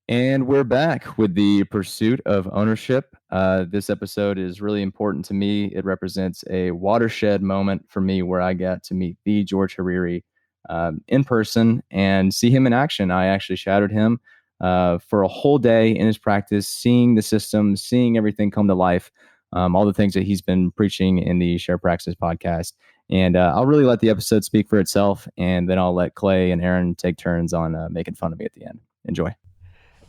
And we're back with the pursuit of ownership. This episode is really important to me. It represents a watershed moment for me where I got to meet the George Hariri in person and see him in action. I actually shadowed him for a whole day in his practice, seeing the system, seeing everything come to life, all the things that he's been preaching in the Share Praxis podcast. And I'll really let the episode speak for itself, and then I'll let Clay and Aaron take turns on making fun of me at the end. Enjoy.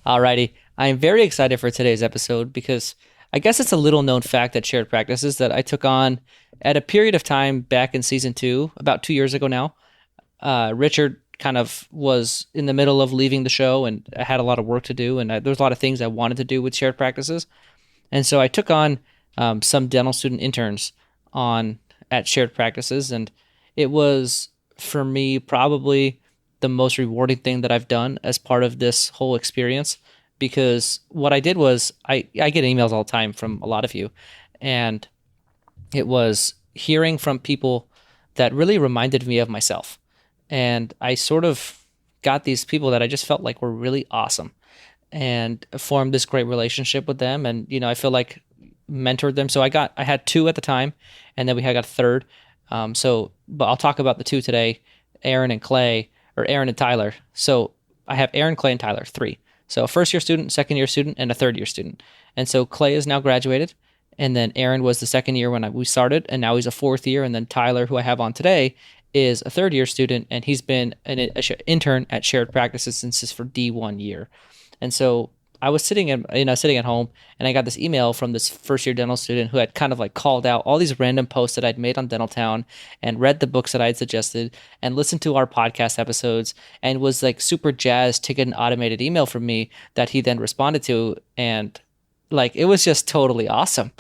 Alrighty, I am very excited for today's episode because I guess it's a little known fact at Shared Practices that I took on at a period of time back in season 2, about 2 years ago now. Richard kind of was in the middle of leaving the show, and I had a lot of work to do, and there was a lot of things I wanted to do with Shared Practices, and so I took on some dental student interns on at Shared Practices, and it was for me probably the most rewarding thing that I've done as part of this whole experience, because what I did was I get emails all the time from a lot of you, and it was hearing from people that really reminded me of myself. And I sort of got these people that I just felt like were really awesome and formed this great relationship with them. And, I feel like mentored them. So I had 2 at the time, and then we had got a third. But I'll talk about the 2 today, Aaron and Clay, or Aaron and Tyler. So I have Aaron, Clay, and Tyler, 3. So a first-year student, second-year student, and a third-year student. And so Clay is now graduated, and then Aaron was the second year when we started, and now he's a 4th year. And then Tyler, who I have on today, is a third-year student, and he's been an intern at Shared Practices since his for D1 year. And so I was sitting at home, and I got this email from this first-year dental student who had kind of like called out all these random posts that I'd made on Dental Town and read the books that I had suggested and listened to our podcast episodes and was like super jazzed to get an automated email from me that he then responded to. And like, it was just totally awesome.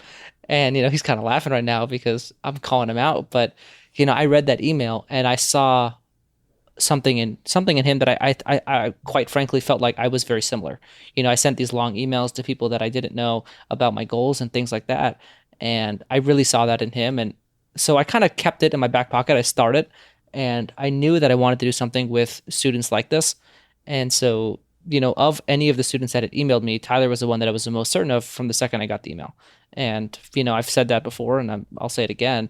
And, he's kind of laughing right now because I'm calling him out. But, I read that email and I saw something in him that I quite frankly felt like I was very similar. I sent these long emails to people that I didn't know about my goals and things like that. And I really saw that in him. And so I kind of kept it in my back pocket. I started, and I knew that I wanted to do something with students like this. And so, of any of the students that had emailed me, Tyler was the one that I was the most certain of from the second I got the email. And, I've said that before, and I'll say it again,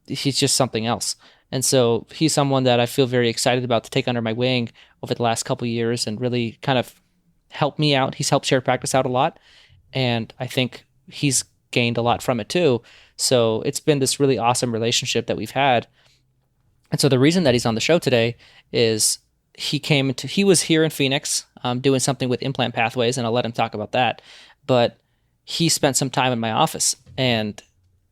he's just something else. And so he's someone that I feel very excited about to take under my wing over the last couple of years and really kind of help me out. He's helped Shared Practice out a lot, and I think he's gained a lot from it too. So it's been this really awesome relationship that we've had. And so the reason that he's on the show today is he was here in Phoenix doing something with implant pathways, and I'll let him talk about that. But he spent some time in my office, and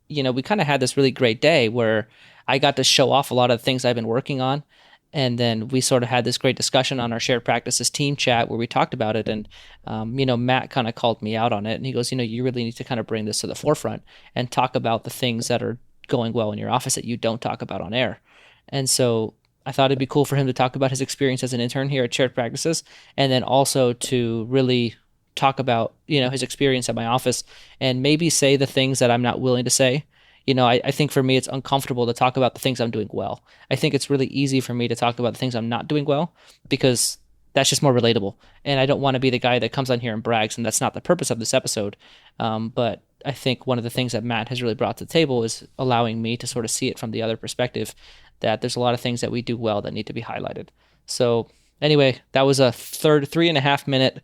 we kind of had this really great day where I got to show off a lot of the things I've been working on. And then we sort of had this great discussion on our Shared Practices team chat where we talked about it. And, Matt kind of called me out on it. And he goes, you really need to kind of bring this to the forefront and talk about the things that are going well in your office that you don't talk about on air. And so I thought it'd be cool for him to talk about his experience as an intern here at Shared Practices, and then also to really talk about, his experience at my office and maybe say the things that I'm not willing to say. I think for me, it's uncomfortable to talk about the things I'm doing well. I think it's really easy for me to talk about the things I'm not doing well because that's just more relatable. And I don't want to be the guy that comes on here and brags, and that's not the purpose of this episode. But I think one of the things that Matt has really brought to the table is allowing me to sort of see it from the other perspective, that there's a lot of things that we do well that need to be highlighted. So anyway, that was a 3.5-minute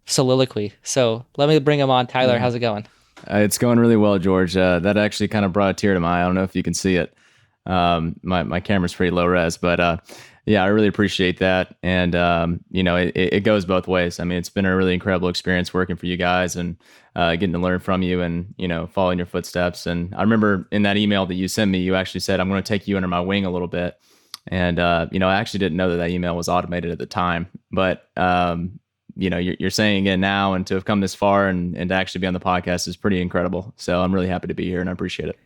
soliloquy. So let me bring him on. Tyler, how's it going? It's going really well, George. That actually kind of brought a tear to my eye. I don't know if you can see it. My camera's pretty low res, but yeah, I really appreciate that. And it goes both ways. I mean, it's been a really incredible experience working for you guys and getting to learn from you and following your footsteps. And I remember in that email that you sent me, you actually said, "I'm going to take you under my wing a little bit." And I actually didn't know that email was automated at the time, but you're saying it now, and to have come this far and to actually be on the podcast is pretty incredible. So I'm really happy to be here, and I appreciate it.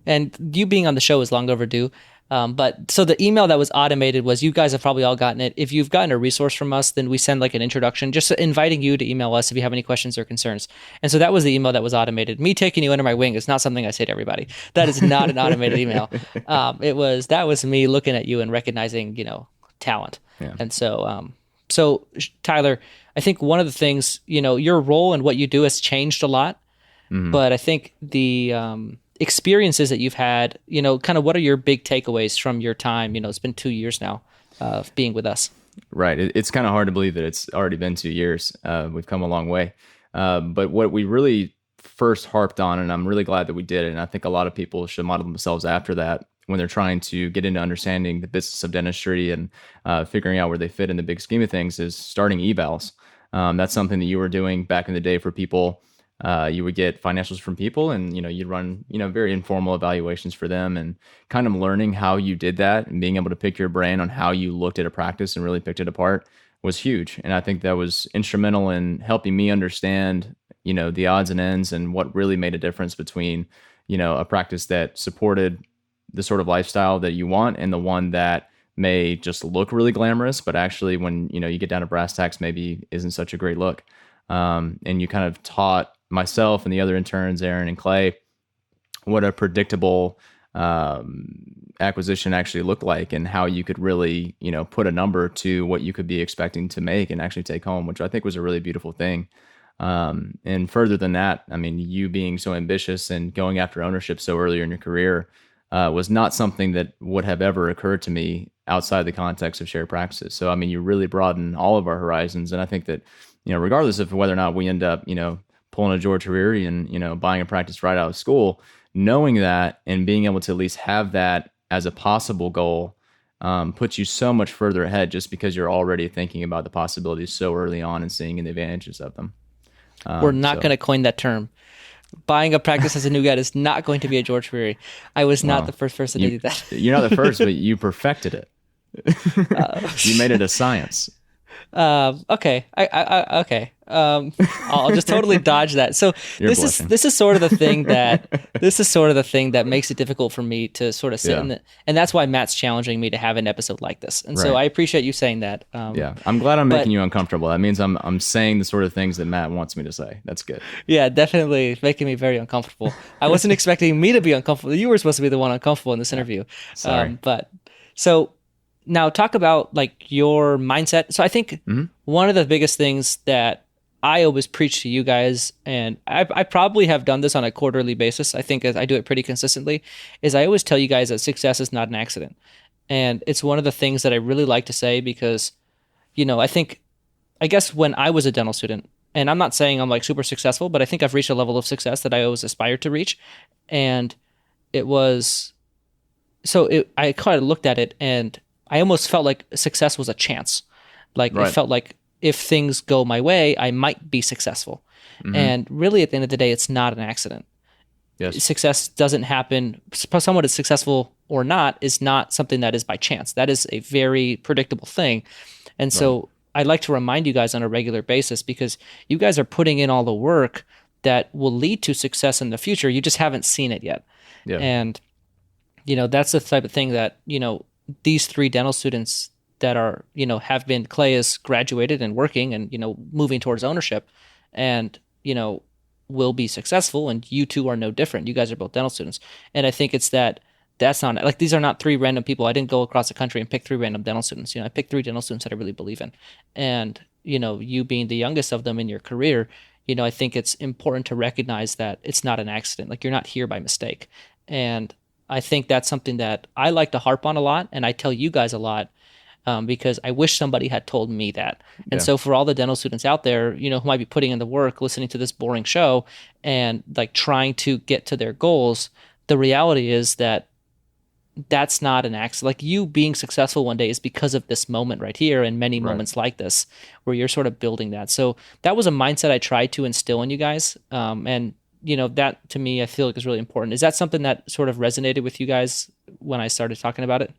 And you being on the show is long overdue. But so the email that was automated was, you guys have probably all gotten it. If you've gotten a resource from us, then we send like an introduction, just inviting you to email us if you have any questions or concerns. And so that was the email that was automated. Me taking you under my wing is not something I say to everybody. That is not an automated email. That was me looking at you and recognizing, talent. Yeah. And so, So, Tyler, I think one of the things, your role and what you do has changed a lot, Hmm. but I think the experiences that you've had, kind of what are your big takeaways from your time? It's been 2 years now of being with us. Right. It's kind of hard to believe that it's already been 2 years. We've come a long way. But what we really first harped on, and I'm really glad that we did it, and I think a lot of people should model themselves after that when they're trying to get into understanding the business of dentistry and figuring out where they fit in the big scheme of things, is starting evals. That's something that you were doing back in the day for people. You would get financials from people, and you'd run very informal evaluations for them, and kind of learning how you did that and being able to pick your brain on how you looked at a practice and really picked it apart was huge. And I think that was instrumental in helping me understand the odds and ends and what really made a difference between a practice that supported the sort of lifestyle that you want and the one that may just look really glamorous, but actually when you get down to brass tacks maybe isn't such a great look. And you kind of taught myself and the other interns, Aaron and Clay, what a predictable acquisition actually looked like, and how you could really, put a number to what you could be expecting to make and actually take home, which I think was a really beautiful thing. And further than that, I mean, you being so ambitious and going after ownership so early in your career was not something that would have ever occurred to me outside the context of shared practices. So, I mean, you really broaden all of our horizons. And I think that, regardless of whether or not we end up, pulling a George Hariri and, buying a practice right out of school, knowing that and being able to at least have that as a possible goal puts you so much further ahead, just because you're already thinking about the possibilities so early on and seeing the advantages of them. We're not So, going to coin that term. Buying a practice as a new guy is not going to be a George Weary. I was not the well, first person to you do that. you're not the first, but you perfected it. You made it a science. Okay. Okay. I'll just totally dodge that. So You're blushing. this is sort of the thing that makes it difficult for me to sort of sit Yeah. in it, and that's why Matt's challenging me to have an episode like this. And so Right. I appreciate you saying that. Yeah. I'm glad I'm But making you uncomfortable. That means I'm saying the sort of things that Matt wants me to say. That's good. yeah, definitely making me very uncomfortable. I wasn't expecting me to be uncomfortable. You were supposed to be the one uncomfortable in this interview. Sorry. But so now talk about like your mindset. So I think one of the biggest things that I always preach to you guys, and I probably have done this on a quarterly basis. I think I do it pretty consistently, is I always tell you guys that success is not an accident. And it's one of the things that I really like to say because, I guess when I was a dental student, and I'm not saying I'm like super successful, but I think I've reached a level of success that I always aspired to reach. And it was, I kind of looked at it and I almost felt like success was a chance. Like it Right. felt like if things go my way, I might be successful. And really at the end of the day, it's not an accident. Yes. Success doesn't happen. Someone is successful or not is not something that is by chance. That is a very predictable thing. And so I like to remind you guys on a regular basis because you guys are putting in all the work that will lead to success in the future. You just haven't seen it yet. Yeah. And, that's the type of thing that, these three dental students that are, have been, Clay is graduated and working and, moving towards ownership and, will be successful. And you two are no different. You guys are both dental students. And I think it's that's not like, these are not three random people. I didn't go across the country and pick three random dental students. I picked three dental students that I really believe in. And, you being the youngest of them in your career, I think it's important to recognize that it's not an accident. Like you're not here by mistake. And I think that's something that I like to harp on a lot. And I tell you guys a lot because I wish somebody had told me that. And Yeah. so for all the dental students out there, who might be putting in the work, listening to this boring show and like trying to get to their goals, the reality is that that's not an accident. Like you being successful one day is because of this moment right here and many Right. moments like this where you're sort of building that. So that was a mindset I tried to instill in you guys. And that to me, I feel like is really important. Is that something that sort of resonated with you guys when I started talking about it?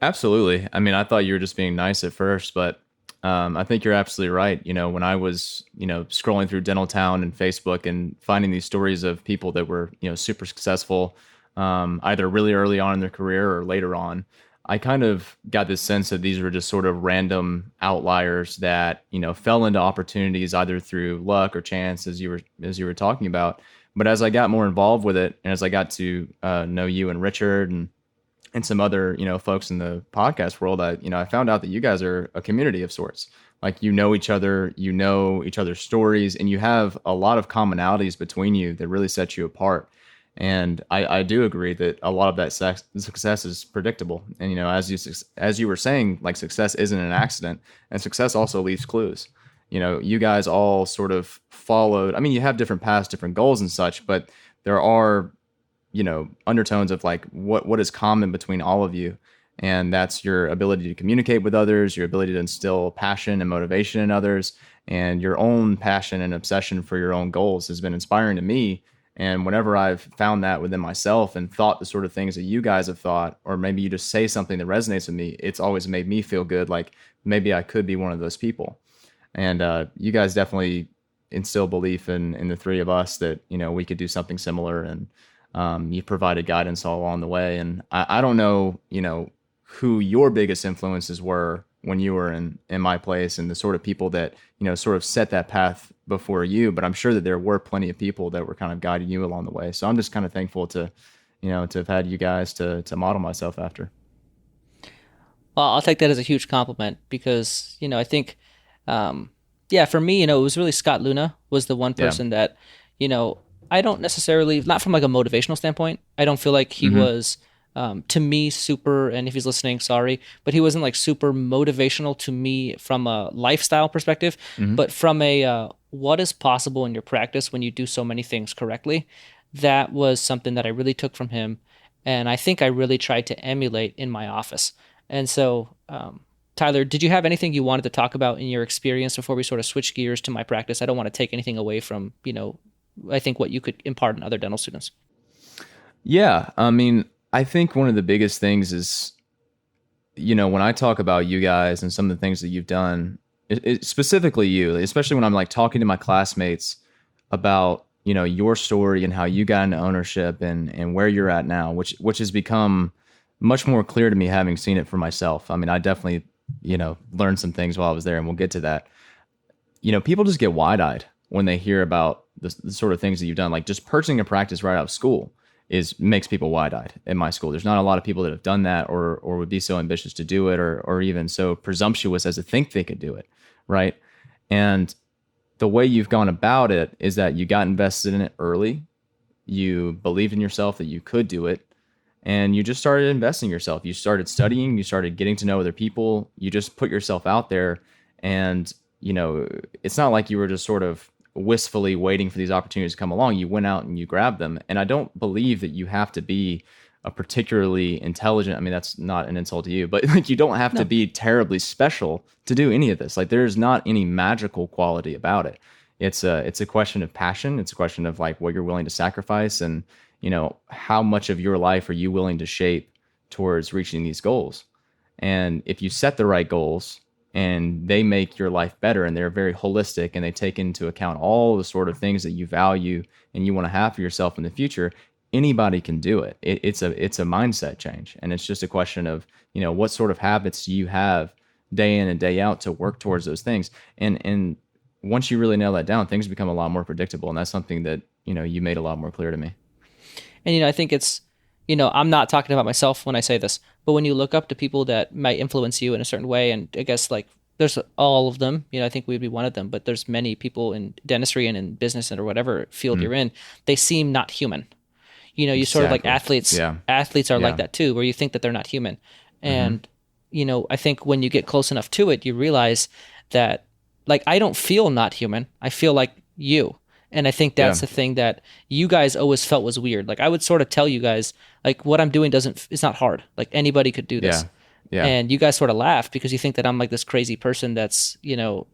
Absolutely. I mean, I thought you were just being nice at first, but I think you're absolutely right. When I was, scrolling through Dental Town and Facebook and finding these stories of people that were, super successful, either really early on in their career or later on, I kind of got this sense that these were just sort of random outliers that, fell into opportunities either through luck or chance, as you were talking about. But as I got more involved with it, and as I got to know you and Richard and some other folks in the podcast world, I found out that you guys are a community of sorts. Like you know each other, you know each other's stories, and you have a lot of commonalities between you that really set you apart. And I do agree that a lot of that success is predictable. And as you were saying, like success isn't an accident, and success also leaves clues. You guys all sort of followed. I mean, you have different paths, different goals, and such, but there are undertones of like what is common between all of you, and that's your ability to communicate with others, your ability to instill passion and motivation in others, and your own passion and obsession for your own goals has been inspiring to me. And whenever I've found that within myself and thought the sort of things that you guys have thought, or maybe you just say something that resonates with me, it's always made me feel good, like maybe I could be one of those people. And you guys definitely instill belief in the three of us that we could do something similar. And you provided guidance all along the way. And I don't know who your biggest influences were when you were in my place, and the sort of people that sort of set that path before you, but I'm sure that there were plenty of people that were kind of guiding you along the way. So I'm just kind of thankful to have had you guys to model myself after. Well, I'll take that as a huge compliment because, I think, yeah, for me, it was really Scott Luna was the one Yeah. person that, you know, I don't necessarily, not from like a motivational standpoint, I don't feel like he was, to me, super, and if he's listening, sorry, but he wasn't like super motivational to me from a lifestyle perspective, Hmm. but from a, what is possible in your practice when you do so many things correctly. That was something that I really took from him. And I think I really tried to emulate in my office. And so, Tyler, did you have anything you wanted to talk about in your experience before we sort of switch gears to my practice? I don't want to take anything away from, I think what you could impart on other dental students. Yeah, I mean, I think one of the biggest things is, when I talk about you guys and some of the things that you've done, specifically you, especially when I'm like talking to my classmates about, your story and how you got into ownership and where you're at now, which has become much more clear to me having seen it for myself. I mean, I definitely, learned some things while I was there, and we'll get to that. People just get wide-eyed when they hear about the sort of things that you've done. Like just purchasing a practice right out of school is makes people wide-eyed in my school. There's not a lot of people that have done that or would be so ambitious to do it, or even so presumptuous as to think they could do it, right? And the way you've gone about it is that you got invested in it early. You believed in yourself that you could do it, and you just started investing in yourself. You started studying, you started getting to know other people, you just put yourself out there. And it's not like you were just sort of wistfully waiting for these opportunities to come along. You went out and you grabbed them. And I don't believe that you have to be a particularly intelligent, I mean, that's not an insult to you, but like you don't have to No. be terribly special to do any of this. Like there's not any magical quality about it. It's a question of passion. It's a question of like what you're willing to sacrifice, and how much of your life are you willing to shape towards reaching these goals. And if you set the right goals and they make your life better, and they're very holistic, and they take into account all the sort of things that you value and you want to have for yourself in the future, anybody can do it. It's a mindset change, and it's just a question of what sort of habits do you have day in and day out to work towards those things. And once you really nail that down, things become a lot more predictable, and that's something that you made a lot more clear to me. And, I think it's, I'm not talking about myself when I say this, but when you look up to people that might influence you in a certain way, and I guess like there's all of them, I think we'd be one of them, but there's many people in dentistry and in business and or whatever field you're in, they seem not human. You sort of like Exactly. athletes, Yeah. athletes are like Yeah. that too, where you think that they're not human. And, I think when you get close enough to it, you realize that like, I don't feel not human. I feel like you. And I think Yeah. that's the thing that you guys always felt was weird. Like I would sort of tell you guys, like what I'm doing it's not hard. Like anybody could do this. Yeah. Yeah. And you guys sort of laugh because you think that I'm like this crazy person that's,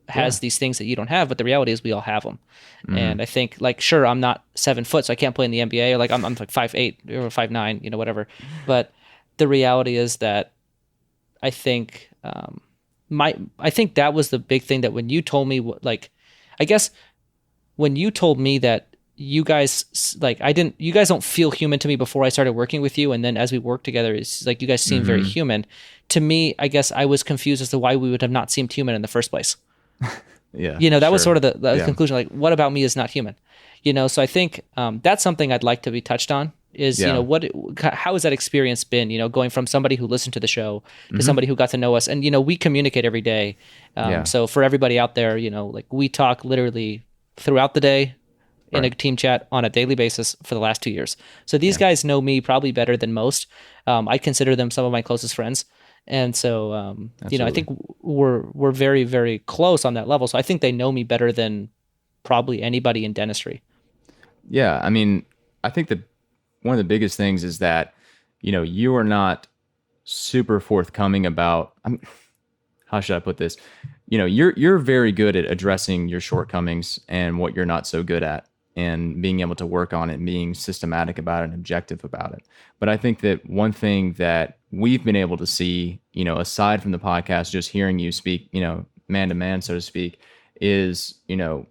has Yeah. these things that you don't have. But the reality is we all have them. And I think like, sure, I'm not 7 foot, so I can't play in the NBA, or like I'm like 5'8" or 5'9", whatever. But the reality is that I think, I think that was the big thing, that when you told me like, I guess when you told me that you guys like you guys don't feel human to me before I started working with you, and then as we work together, it's like you guys seem very human to me. I guess I was confused as to why we would have not seemed human in the first place. Yeah. That was Sure. sort of the Yeah. conclusion. Like, what about me is not human? So I think that's something I'd like to be touched on is, Yeah. how has that experience been, going from somebody who listened to the show to Hmm. somebody who got to know us. And, we communicate every day. Yeah. So for everybody out there, like we talk literally throughout the day in a Right. team chat on a daily basis for the last 2 years. So these Yeah. guys know me probably better than most. I consider them some of my closest friends. And so, I Absolutely. think we're very, very close on that level. So I think they know me better than probably anybody in dentistry. Yeah. I mean, I think that one of the biggest things is that, you are not super forthcoming about, how should I put this? You're very good at addressing your shortcomings and what you're not so good at, and being able to work on it and being systematic about it and objective about it. But I think that one thing that we've been able to see, aside from the podcast, just hearing you speak, man to man, so to speak, is,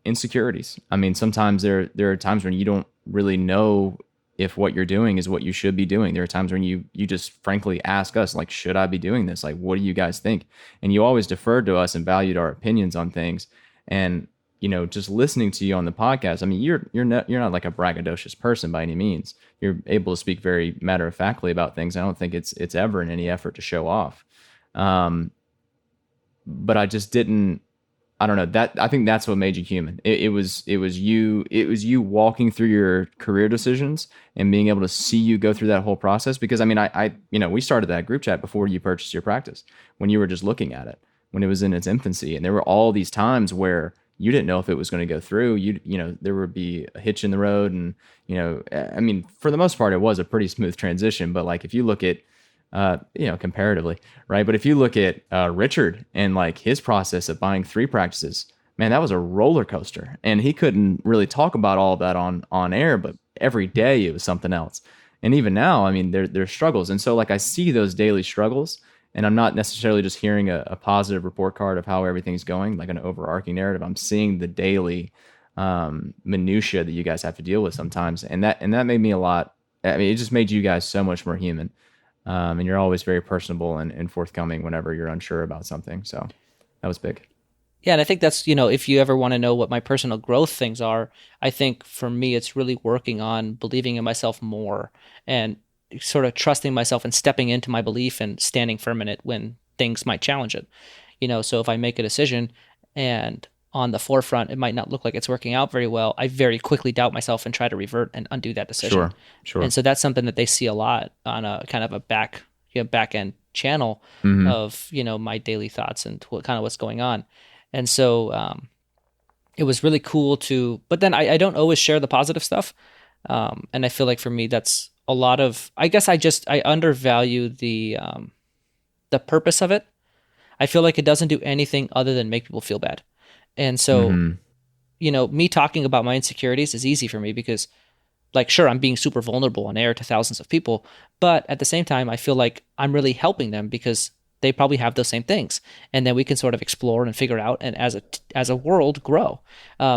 insecurities. I mean, sometimes there are times when you don't really know if what you're doing is what you should be doing. There are times when you just frankly ask us, like, should I be doing this? Like, what do you guys think? And you always deferred to us and valued our opinions on things. And just listening to you on the podcast, I mean, you're not like a braggadocious person by any means. You're able to speak very matter of factly about things. I don't think it's ever in any effort to show off. Um, but I just didn't. I don't know, that I think that's what made you human. It was you walking through your career decisions and being able to see you go through that whole process. Because I mean, we started that group chat before you purchased your practice, when you were just looking at it, when it was in its infancy, and there were all these times where you didn't know if it was going to go through. There would be a hitch in the road, and I mean, for the most part, it was a pretty smooth transition. But like, if you look at comparatively, right? But if you look at Richard and like his process of buying 3 practices, man, that was a roller coaster. And he couldn't really talk about all of that on air, but every day it was something else. And even now, I mean, there's struggles. And so like, I see those daily struggles, and I'm not necessarily just hearing a positive report card of how everything's going, like an overarching narrative. I'm seeing the daily minutia that you guys have to deal with sometimes. And that made me a lot. I mean, it just made you guys so much more human. And you're always very personable and forthcoming whenever you're unsure about something. So that was big. Yeah, and I think that's, if you ever want to know what my personal growth things are, I think for me, it's really working on believing in myself more and sort of trusting myself and stepping into my belief and standing firm in it when things might challenge it. So if I make a decision and on the forefront, it might not look like it's working out very well, I very quickly doubt myself and try to revert and undo that decision. Sure, sure. And so that's something that they see a lot on a kind of a back end channel Hmm. of, my daily thoughts and what's going on. And so it was really cool but then I don't always share the positive stuff. And I feel like for me, that's a lot of, I guess I undervalue the purpose of it. I feel like it doesn't do anything other than make people feel bad. And so, Hmm. me talking about my insecurities is easy for me because, like, sure, I'm being super vulnerable on air to thousands of people, but at the same time, I feel like I'm really helping them because they probably have those same things, and then we can sort of explore and figure out, and as a world grow.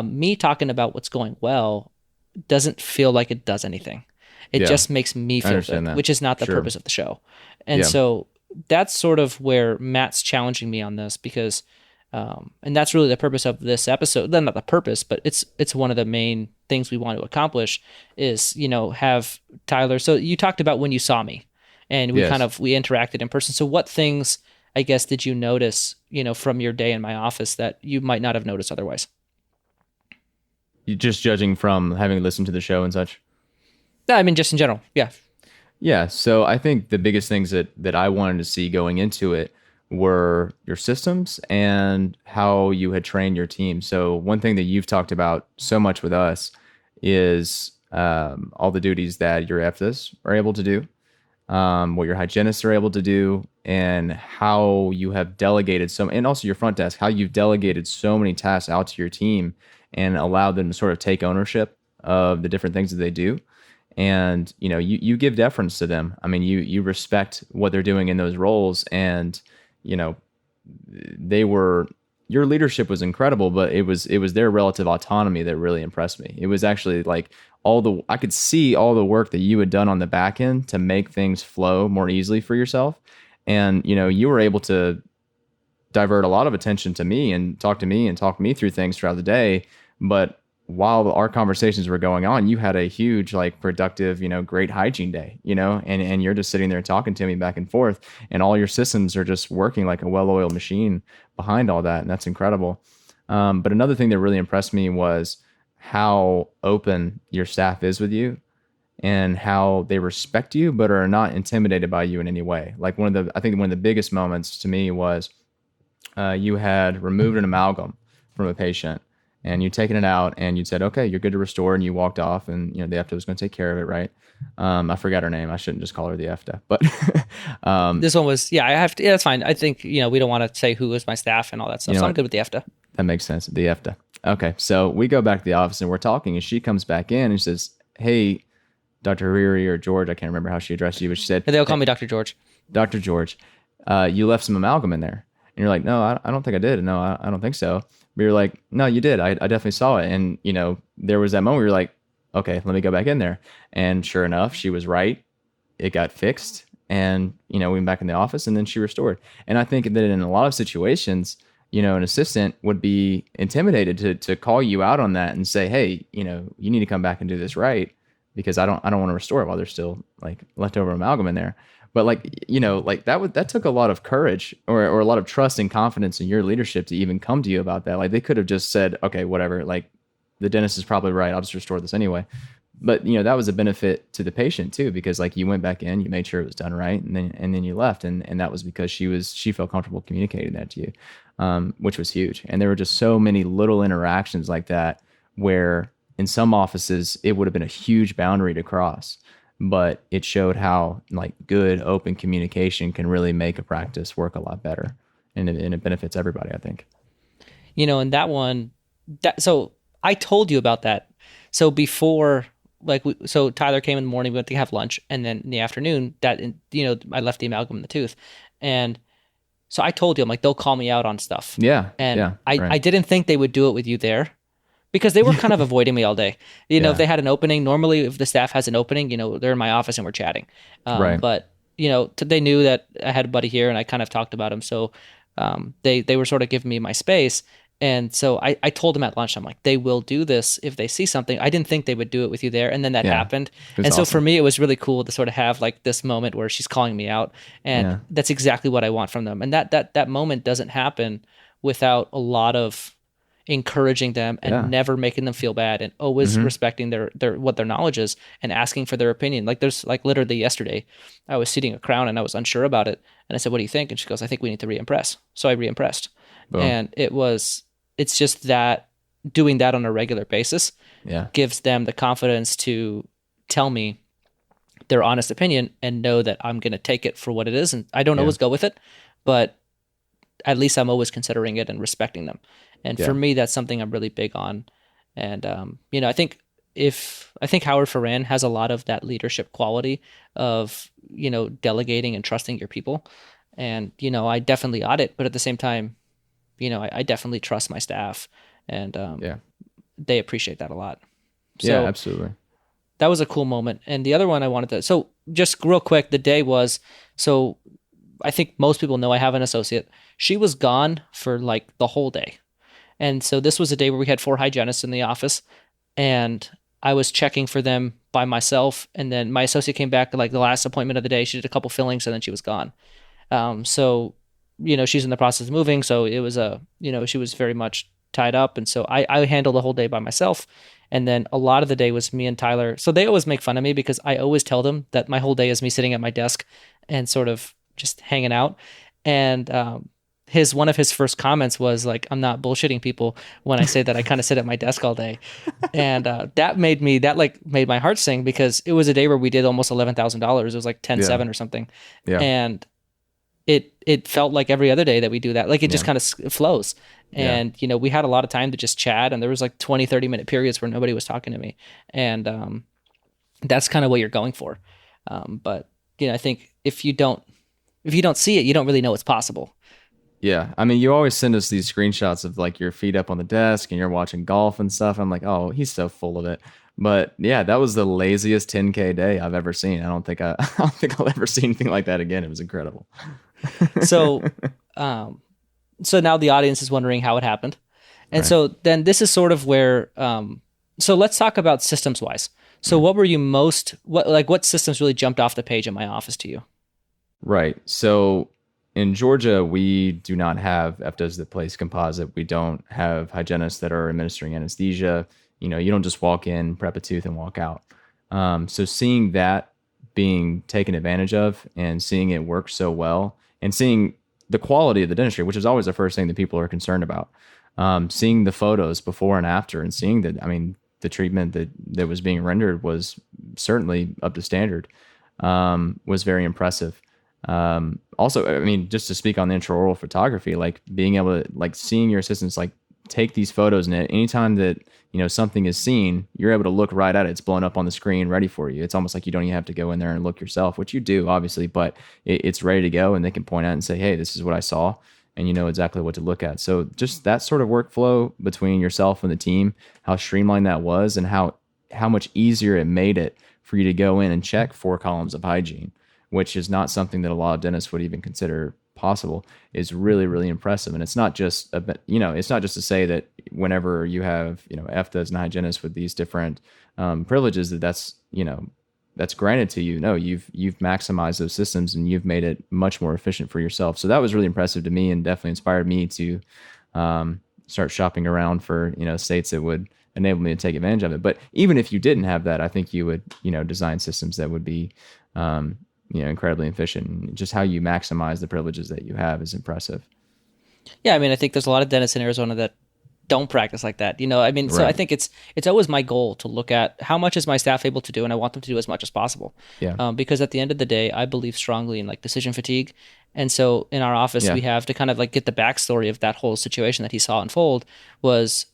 Me talking about what's going well doesn't feel like it does anything. It Yeah, just makes me I feel understand good, that. which is not the Sure. purpose of the show. And Yeah. so that's sort of where Matt's challenging me on this because, and that's really the purpose of this episode. Then not the purpose, but it's one of the main things we want to accomplish is, have Tyler. So you talked about when you saw me, and we Yes. we interacted in person. So what things, I guess, did you notice, from your day in my office that you might not have noticed otherwise? You just judging from having listened to the show and such. No, I mean, just in general. Yeah. Yeah, so I think the biggest things that I wanted to see going into it were your systems and how you had trained your team. So one thing that you've talked about so much with us is all the duties that your FDs are able to do, what your hygienists are able to do, and how you have delegated and also your front desk, how you've delegated so many tasks out to your team and allowed them to sort of take ownership of the different things that they do. And you give deference to them. I mean, you respect what they're doing in those roles, and you know they were your leadership was incredible, but it was their relative autonomy that really impressed me. It was actually like I could see all the work that you had done on the back end to make things flow more easily for yourself. And you were able to divert a lot of attention to me and talk me through things throughout the day. But while our conversations were going on, you had a huge, like, productive, great hygiene day, and you're just sitting there talking to me back and forth, and all your systems are just working like a well-oiled machine behind all that. And that's incredible. But another thing that really impressed me was how open your staff is with you and how they respect you, but are not intimidated by you in any way. Like I think one of the biggest moments to me was you had removed an amalgam from a patient and you'd taken it out and you'd said, okay, you're good to restore. And you walked off and, the EFTA was going to take care of it. Right. I forgot her name. I shouldn't just call her the EFTA, but This one was, yeah, I have to, yeah, that's fine. I think, we don't want to say who is my staff and all that stuff. So I'm what? good with the EFTA. That makes sense. The EFTA. Okay. So we go back to the office and we're talking and she comes back in and says, hey, Dr. Hariri or George, I can't remember how she addressed you, but she said, And they'll call me Dr. George. Dr. George, you left some amalgam in there. And you're like, no, I don't think I did. No, I don't think so. But you're like, no, you did. I definitely saw it. And, there was that moment where you're like, okay, let me go back in there. And sure enough, she was right. It got fixed. And, we went back in the office and then she restored. And I think that in a lot of situations, an assistant would be intimidated to call you out on that and say, hey, you need to come back and do this right because I don't want to restore it while there's still like leftover amalgam in there. But like that took a lot of courage or a lot of trust and confidence in your leadership to even come to you about that. Like they could have just said, okay, whatever, like the dentist is probably right. I'll just restore this anyway. But that was a benefit to the patient too, because like you went back in, you made sure it was done right, and then you left, and that was because she felt comfortable communicating that to you, which was huge. And there were just so many little interactions like that where in some offices it would have been a huge boundary to cross, but it showed how like good open communication can really make a practice work a lot better, and it benefits everybody, I think. And that one, so I told you about that. So before, so Tyler came in the morning, we went to have lunch, and then in the afternoon, I left the amalgam in the tooth, and so I told you, I'm like, they'll call me out on stuff. Yeah, and yeah, I right. didn't think they would do it with you there, because they were kind of avoiding me all day. Yeah. If they had an opening, normally if the staff has an opening, they're in my office and we're chatting. Right. But they knew that I had a buddy here, and I kind of talked about him, so they were sort of giving me my space. And so I told them at lunch, I'm like, they will do this if they see something. I didn't think they would do it with you there. And then that happened. And so for me, it was really cool to sort of have like this moment where she's calling me out. And that's exactly what I want from them. And that moment doesn't happen without a lot of encouraging them and never making them feel bad, and always respecting their what their knowledge is and asking for their opinion. Like there's like literally yesterday, I was seating a crown and I was unsure about it. And I said, what do you think? And she goes, I think we need to re-impress. So I re-impressed. Boom. And it's just that doing that on a regular basis gives them the confidence to tell me their honest opinion and know that I'm going to take it for what it is. And I don't always go with it, but at least I'm always considering it and respecting them. And for me, that's something I'm really big on. And, I think Howard Ferran has a lot of that leadership quality of, delegating and trusting your people. And, I definitely audit, but at the same time, I definitely trust my staff, and they appreciate that a lot. So yeah, absolutely. That was a cool moment. And the other one I wanted to, so just real quick, the day was, so I think most people know I have an associate. She was gone for like the whole day. And so this was a day where we had 4 hygienists in the office, and I was checking for them by myself. And then my associate came back to like the last appointment of the day. She did a couple fillings and then she was gone. So she's in the process of moving. So it was she was very much tied up. And so I handled the whole day by myself. And then a lot of the day was me and Tyler. So they always make fun of me because I always tell them that my whole day is me sitting at my desk and sort of just hanging out. And one of his first comments was like, I'm not bullshitting people when I say that I kind of sit at my desk all day. And that made my heart sing, because it was a day where we did almost $11,000. It was like 10-7 or something. Yeah. And it felt like every other day that we do that. Like it just kind of flows. And, we had a lot of time to just chat, and there was like 20-30 minute periods where nobody was talking to me. And that's kind of what you're going for. But I think if you don't see it, you don't really know it's possible. Yeah. I mean, you always send us these screenshots of like your feet up on the desk and you're watching golf and stuff. I'm like, oh, he's so full of it. But yeah, that was the laziest 10K day I've ever seen. I don't think I'll ever see anything like that again. It was incredible. So now the audience is wondering how it happened. And so then this is sort of where So let's talk about systems wise. So what were you most what systems really jumped off the page in my office to you? Right. So in Georgia, we do not have FDAs that place composite. We don't have hygienists that are administering anesthesia. You don't just walk in, prep a tooth, and walk out. So seeing that being taken advantage of and seeing it work so well and seeing the quality of the dentistry, which is always the first thing that people are concerned about. Seeing the photos before and after and seeing that, I mean, the treatment that was being rendered was certainly up to standard, was very impressive. Also, I mean, just to speak on the intraoral photography, like being able to like seeing your assistants like take these photos, and anytime that something is seen, you're able to look right at it. It's blown up on the screen, ready for you. It's almost like you don't even have to go in there and look yourself, which you do obviously, but it's ready to go, and they can point out and say, "Hey, this is what I saw," and you know exactly what to look at. So just that sort of workflow between yourself and the team, how streamlined that was, and how much easier it made it for you to go in and check 4 columns of hygiene, which is not something that a lot of dentists would even consider possible, is really, really impressive. And it's not just it's not just to say that whenever you have FDAs and hygienists with these different privileges that's granted to you. No, you've maximized those systems and you've made it much more efficient for yourself. So that was really impressive to me and definitely inspired me to start shopping around for states that would enable me to take advantage of it. But even if you didn't have that, I think you would design systems that would be incredibly efficient. And just how you maximize the privileges that you have is impressive. Yeah, I mean, I think there's a lot of dentists in Arizona that don't practice like that. I mean, so I Right. think it's always my goal to look at how much is my staff able to do, and I want them to do as much as possible. Yeah. Because at the end of the day, I believe strongly in like decision fatigue, and so in our office Yeah. we have to kind of like get the backstory of that whole situation that he saw unfold. Was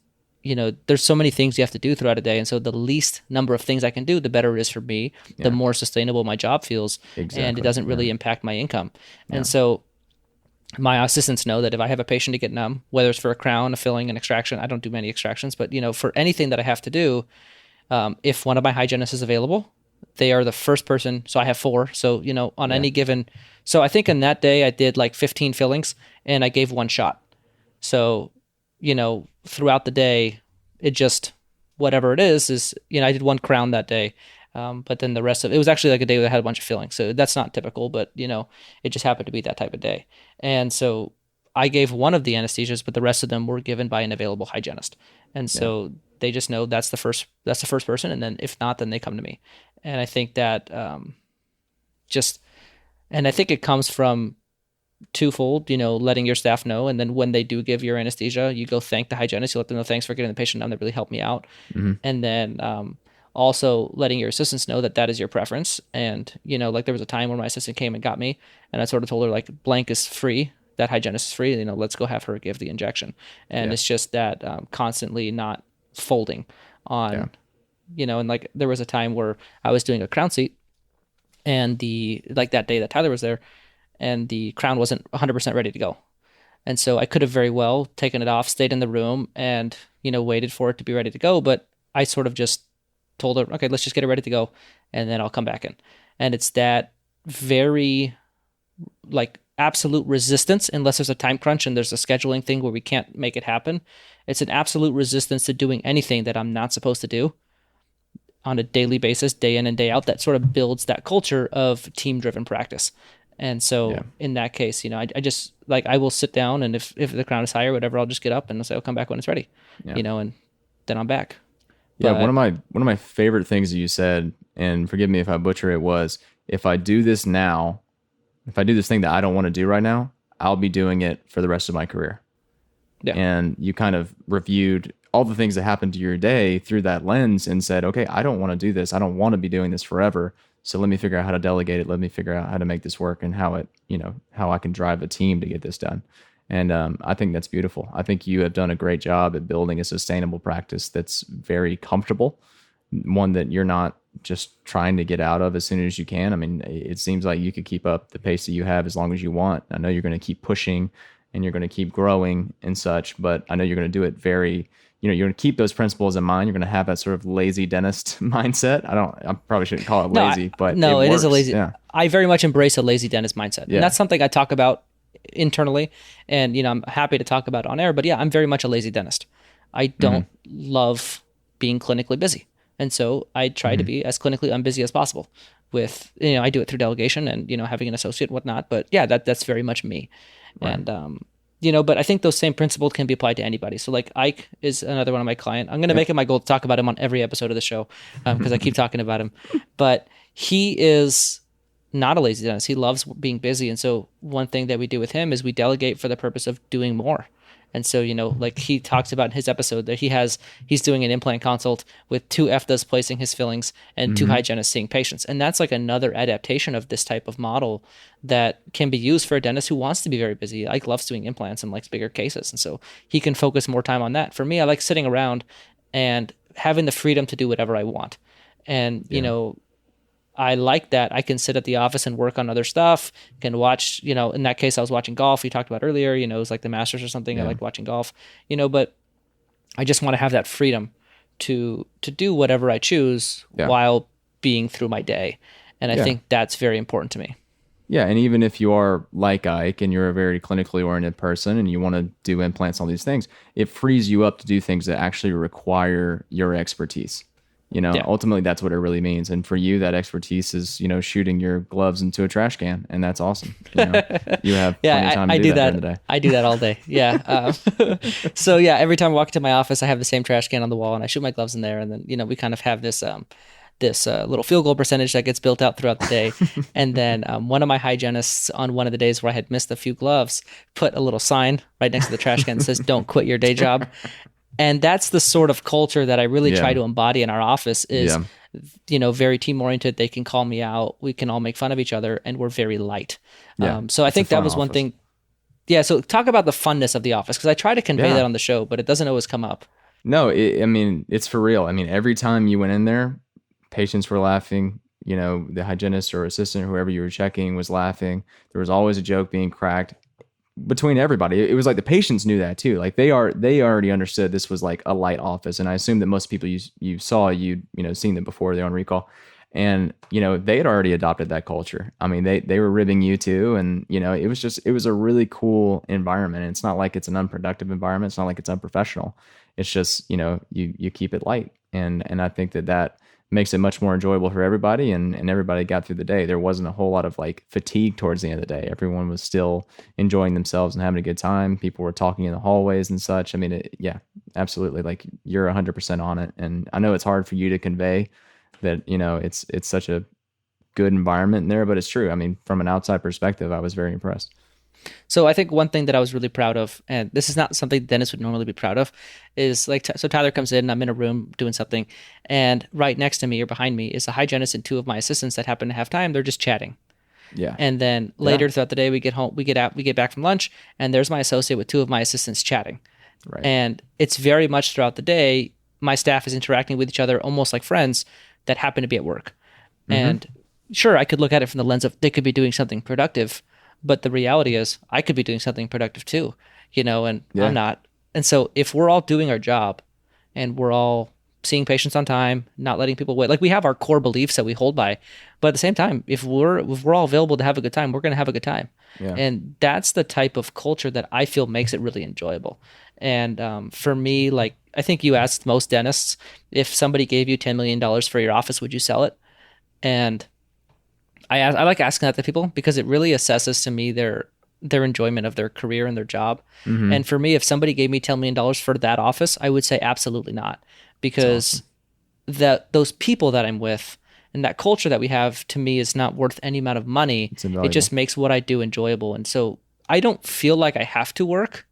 there's so many things you have to do throughout a day, and so the least number of things I can do, the better it is for me. The Yeah. more sustainable my job feels, and it Exactly. doesn't Yeah. really impact my income. Yeah. And so my assistants know that if I have a patient to get numb, whether it's for a crown, a filling, an extraction, I don't do many extractions, but for anything that I have to do, if one of my hygienists is available, they are the first person. So I have 4. So on Yeah. any given, so I think in that day I did like 15 fillings and I gave 1 shot. So throughout the day, it just whatever it is I did 1 crown that day. But then the rest of it was actually like a day that had a bunch of fillings. So that's not typical, but it just happened to be that type of day. And so I gave one of the anesthesias, but the rest of them were given by an available hygienist. And Yeah. so they just know that's the first person. And then if not, then they come to me. And I think that just, and I think it comes from twofold, letting your staff know. And then when they do give your anesthesia, you go thank the hygienist. You let them know, thanks for getting the patient numb. That really helped me out. Hmm. And then also letting your assistants know that that is your preference. And, like there was a time where my assistant came and got me and I sort of told her like blank is free. That hygienist is free. Let's go have her give the injection. And Yeah. it's just that constantly not folding Yeah. on, and like there was a time where I was doing a crown seat and like that day that Tyler was there and the crown wasn't 100% ready to go. And so I could have very well taken it off, stayed in the room and, waited for it to be ready to go. But I sort of just told her, okay, let's just get it ready to go. And then I'll come back in. And it's that very like absolute resistance, unless there's a time crunch and there's a scheduling thing where we can't make it happen. It's an absolute resistance to doing anything that I'm not supposed to do on a daily basis, day in and day out, that sort of builds that culture of team driven practice. And so Yeah. in that case, I just like, I will sit down and if the crown is high or whatever, I'll just get up and I'll say, I'll come back when it's ready, Yeah. and then I'm back. Yeah, But one of my favorite things that you said, and forgive me if I butcher it, was if I do this now, if I do this thing that I don't want to do right now, I'll be doing it for the rest of my career. yeah, And you kind of reviewed all the things that happened to your day through that lens and said, okay, I don't want to do this. I don't want to be doing this forever. So let me figure out how to delegate it. Let me figure out how to make this work and how I can drive a team to get this done. And I think that's beautiful. I think you have done a great job at building a sustainable practice that's very comfortable, one that you're not just trying to get out of as soon as you can. I mean, it seems like you could keep up the pace that you have as long as you want. I know you're going to keep pushing and you're going to keep growing and such, but I know you're going to do it very, you're going to keep those principles in mind. You're going to have that sort of lazy dentist mindset. I probably shouldn't call it no, lazy, but no, it is a works. lazy. Yeah. I very much embrace a lazy dentist mindset, Yeah. and that's something I talk about internally, and I'm happy to talk about on air. But yeah, I'm very much a lazy dentist. I don't love being clinically busy. And so I try to Hmm. be as clinically unbusy as possible with, I do it through delegation and, having an associate and whatnot. But yeah, that's very much me. Right. And, but I think those same principles can be applied to anybody. So like Ike is another one of my client. I'm going to Yep. make it my goal to talk about him on every episode of the show because I keep talking about him. But he is not a lazy dentist. He loves being busy. And so one thing that we do with him is we delegate for the purpose of doing more. And so, like he talks about in his episode that he's doing an implant consult with two FDAs placing his fillings and two Hmm. hygienists seeing patients. And that's like another adaptation of this type of model that can be used for a dentist who wants to be very busy. Like loves doing implants and likes bigger cases. And so he can focus more time on that. For me, I like sitting around and having the freedom to do whatever I want. And, Yeah. I like that I can sit at the office and work on other stuff, can watch, in that case, I was watching golf. We talked about earlier, it was like the Masters or something. I Yeah. liked watching golf, but I just want to have that freedom to do whatever I choose Yeah. while being through my day. And I Yeah. think that's very important to me. Yeah, and even if you are like Ike and you're a very clinically oriented person and you want to do implants, all these things, it frees you up to do things that actually require your expertise. Yeah. Ultimately, that's what it really means. And for you, that expertise is, shooting your gloves into a trash can, and that's awesome. You have plenty of Yeah, time I to do do that during the that. day. I do that all day. Yeah. So yeah, every time I walk into my office, I have the same trash can on the wall, and I shoot my gloves in there, and then we kind of have this little field goal percentage that gets built out throughout the day. And then one of my hygienists on one of the days where I had missed a few gloves put a little sign right next to the trash can that says "Don't quit your day job." And that's the sort of culture that I really try Yeah, to embody in our office is, yeah, very team oriented. They can call me out. We can all make fun of each other and we're very light. yeah. So I It's a think that fun was one office. thing. Yeah. So talk about the funness of the office because I try to convey Yeah. that on the show, but it doesn't always come up. No, I mean, it's for real. I mean, every time you went in there, patients were laughing. The hygienist or assistant, whoever you were checking, was laughing. There was always a joke being cracked between everybody. It was like the patients knew that too. Like they already understood this was like a light office, and I assume that most people you saw seen them before they're on recall, and they had already adopted that culture. I mean, they were ribbing you too, and it was a really cool environment. And it's not like it's an unproductive environment. It's not like it's unprofessional. It's just you keep it light, and I think that makes it much more enjoyable for everybody, and everybody got through the day. There wasn't a whole lot of like fatigue towards the end of the day. Everyone was still enjoying themselves and having a good time. People were talking in the hallways and such. I mean, yeah, absolutely. Like you're 100% on it. And I know it's hard for you to convey that, it's such a good environment in there, but it's true. I mean, from an outside perspective, I was very impressed. So I think one thing that I was really proud of, and this is not something Dennis would normally be proud of, is like so Tyler comes in, I'm in a room doing something, and right next to me or behind me is a hygienist and two of my assistants that happen to have time. They're just chatting. Yeah. And then Yeah. later throughout the day, we get home, we get back from lunch, and there's my associate with two of my assistants chatting. Right. And it's very much throughout the day, my staff is interacting with each other almost like friends that happen to be at work. Mm-hmm. And sure, I could look at it from the lens of they could be doing something productive, but the reality is I could be doing something productive too, and Yeah. I'm not. And so if we're all doing our job and we're all seeing patients on time, not letting people wait, like we have our core beliefs that we hold by, but at the same time, if we're all available to have a good time, we're going to have a good time. Yeah. And that's the type of culture that I feel makes it really enjoyable. And for me, like I think you asked most dentists if somebody gave you $10 million for your office, would you sell it? And I like asking that to people because it really assesses to me their enjoyment of their career and their job. Mm-hmm. And for me, if somebody gave me $10 million for that office, I would say absolutely not, because Awesome. those people that I'm with and that culture that we have to me is not worth any amount of money. It's It just invaluable. makes what I do enjoyable. And so I don't feel like I have to work.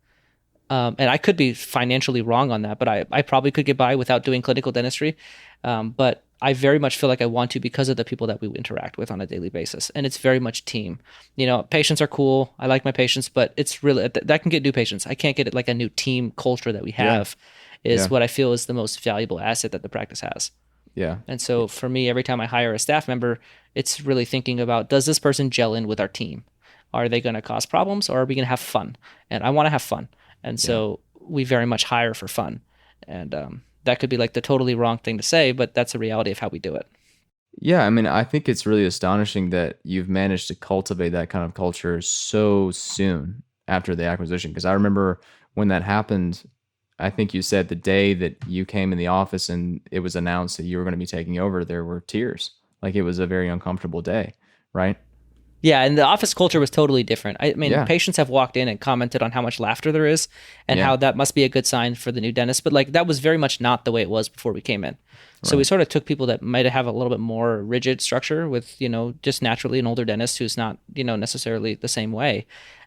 And I could be financially wrong on that, but I probably could get by without doing clinical dentistry. But I very much feel like I want to because of the people that we interact with on a daily basis. And it's very much team. Patients are cool. I like my patients, but it's really that can get new patients. I can't get it like a new team culture that we Yeah. have is Yeah. what I feel is the most valuable asset that the practice has. Yeah. And so for me, every time I hire a staff member, it's really thinking about, does this person gel in with our team? Are they going to cause problems or are we going to have fun? And I want to have fun. And so we very much hire for fun. And that could be like the totally wrong thing to say, but that's the reality of how we do it. Yeah, I mean, I think it's really astonishing that you've managed to cultivate that kind of culture so soon after the acquisition. Because I remember when that happened, I think you said the day that you came in the office and it was announced that you were going to be taking over, there were tears. Like it was a very uncomfortable day, right? Yeah, and the office culture was totally different. I mean, Yeah. patients have walked in and commented on how much laughter there is and Yeah. how that must be a good sign for the new dentist, but like that was very much not the way it was before we came in. So we Right. sort of took people that might have a little bit more rigid structure with, just naturally an older dentist who's not, necessarily the same way,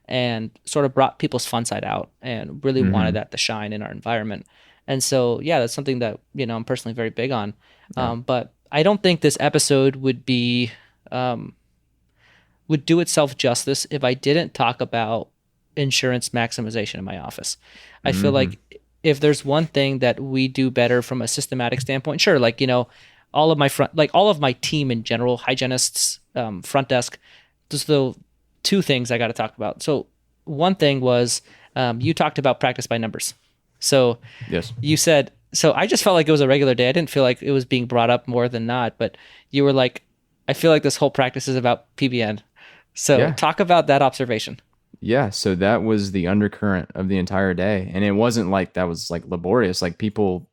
and sort of brought people's fun side out and really wanted Mm-hmm. that to shine in our environment. And so, yeah, that's something that, I'm personally very big on. Yeah. But I don't think this episode would do itself justice if I didn't talk about insurance maximization in my office. I feel Mm-hmm. like if there's one thing that we do better from a systematic standpoint, sure, like, all of my team in general, hygienists, front desk, just the two things I got to talk about. So one thing was, you talked about practice by numbers. So Yes. you said, so I just felt like it was a regular day. I didn't feel like it was being brought up more than not, but you were like, I feel like this whole practice is about PBN. So Yeah. talk about that observation. Yeah, so that was the undercurrent of the entire day. And it wasn't like that was like laborious. Like people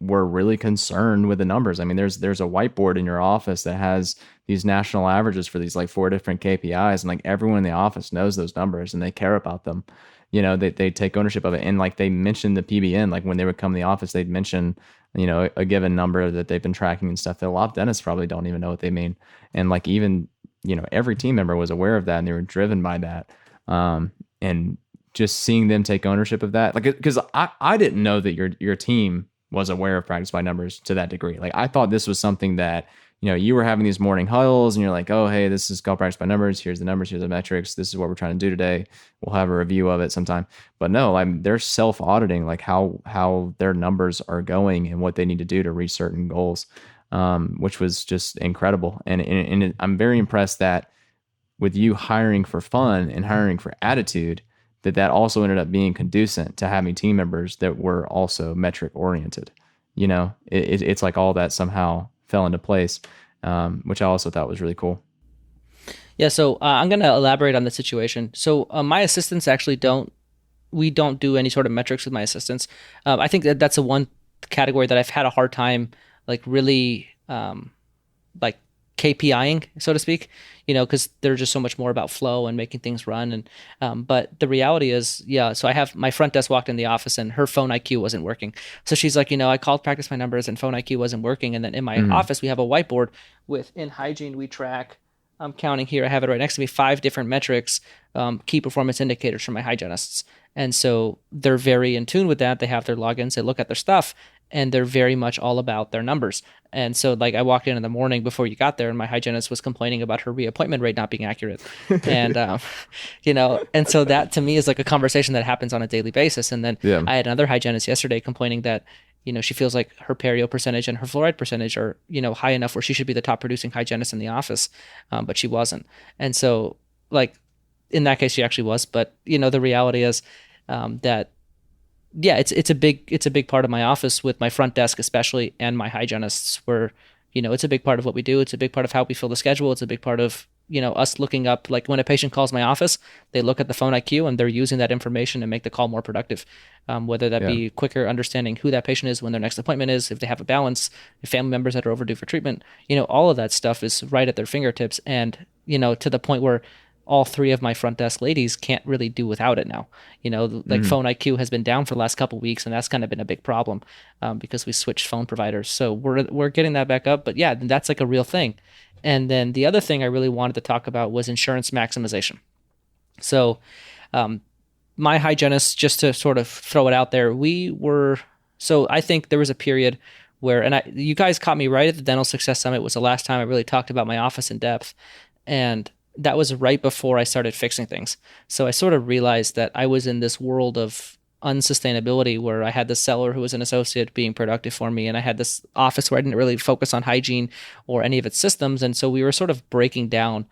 were really concerned with the numbers. I mean, there's a whiteboard in your office that has these national averages for these like four different KPIs, and like everyone in the office knows those numbers and they care about them. They take ownership of it. And like they mentioned the PBN, like when they would come to the office, they'd mention, a given number that they've been tracking and stuff. A lot of dentists probably don't even know what they mean. And like even, every team member was aware of that and they were driven by that. And just seeing them take ownership of that, like, because I didn't know that your team was aware of practice by numbers to that degree. Like I thought this was something that, you were having these morning huddles and you're like, oh, hey, this is called practice by numbers. Here's the numbers. Here's the metrics. This is what we're trying to do today. We'll have a review of it sometime. But no, like they're self-auditing like how their numbers are going and what they need to do to reach certain goals, which was just incredible. And I'm very impressed that with you hiring for fun and hiring for attitude, that also ended up being conducive to having team members that were also metric oriented. It's like all that somehow fell into place, which I also thought was really cool. Yeah, so I'm going to elaborate on the situation. So my assistants actually we don't do any sort of metrics with my assistants. I think that that's the one category that I've had a hard time, like really, like KPIing, so to speak, because they're just so much more about flow and making things run. And but the reality is, yeah. So I have my front desk walked in the office and her phone IQ wasn't working. So she's like, I called practice my numbers and phone IQ wasn't working. And then in my Mm-hmm. office we have a whiteboard with in hygiene we track. I'm counting here. I have it right next to me. 5 different metrics, key performance indicators for my hygienists. And so they're very in tune with that. They have their logins. They look at their stuff, and they're very much all about their numbers. And so, like, I walked in the morning before you got there, and my hygienist was complaining about her reappointment rate not being accurate. And, and so that to me is like a conversation that happens on a daily basis. And then Yeah. I had another hygienist yesterday complaining that, she feels like her perio percentage and her fluoride percentage are, high enough where she should be the top producing hygienist in the office, but she wasn't. And so, like, in that case, she actually was. But, the reality is that yeah, it's a big part of my office with my front desk especially and my hygienists where it's a big part of what we do. It's a big part of how we fill the schedule. It's a big part of us looking up, like when a patient calls my office, they look at the phone IQ and they're using that information to make the call more productive, whether that Yeah. be quicker understanding who that patient is, when their next appointment is, if they have a balance, if family members that are overdue for treatment, all of that stuff is right at their fingertips. And to the point where all 3 of my front desk ladies can't really do without it now. Like Mm-hmm. phone IQ has been down for the last couple of weeks, and that's kind of been a big problem because we switched phone providers. So we're getting that back up. But yeah, that's like a real thing. And then the other thing I really wanted to talk about was insurance maximization. So my hygienist, just to sort of throw it out there, so I think there was a period where, and you guys caught me right at the Dental Success Summit was the last time I really talked about my office in depth. And that was right before I started fixing things. So I sort of realized that I was in this world of unsustainability where I had the seller who was an associate being productive for me, and I had this office where I didn't really focus on hygiene or any of its systems. And so we were sort of breaking down,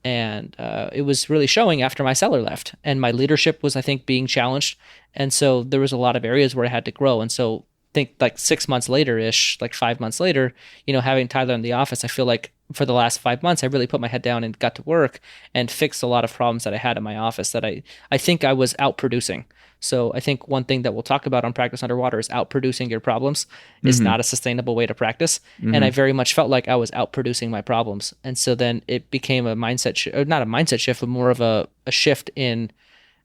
and it was really showing after my seller left. And my leadership was, I think, being challenged. And so there was a lot of areas where I had to grow. And so think like 6 months later ish, like 5 months later, having Tyler in the office, I feel like for the last 5 months, I really put my head down and got to work and fixed a lot of problems that I had in my office that I think I was outproducing. So I think one thing that we'll talk about on Practice Underwater is outproducing your problems is Mm-hmm. not a sustainable way to practice. And I Mm-hmm. very much felt like I was outproducing my problems. And so then it became a mindset, or not a mindset shift, but more of a shift in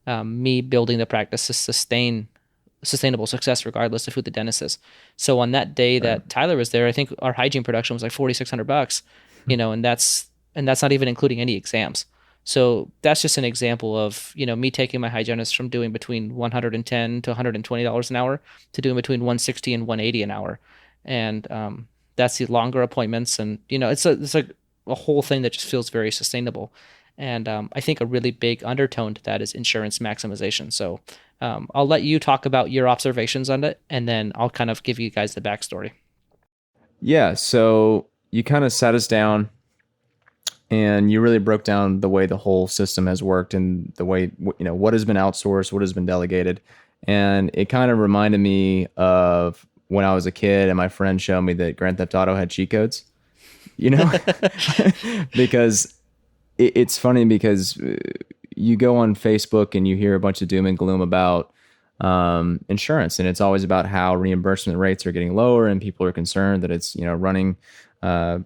me building the practice to sustainable success regardless of who the dentist is. So on that day Right. that Tyler was there, I think our hygiene production was like $4,600, and that's not even including any exams. So that's just an example of, me taking my hygienist from doing between 110 to $120 an hour to doing between 160 and 180 an hour. And that's the longer appointments. And, it's like a whole thing that just feels very sustainable. And I think a really big undertone to that is insurance maximization. So I'll let you talk about your observations on it, and then I'll kind of give you guys the backstory. Yeah. So you kind of sat us down and you really broke down the way the whole system has worked and the way, what has been outsourced, what has been delegated. And it kind of reminded me of when I was a kid and my friend showed me that Grand Theft Auto had cheat codes, you know, because it's funny because you go on Facebook and you hear a bunch of doom and gloom about insurance, and it's always about how reimbursement rates are getting lower, and people are concerned that it's running uh,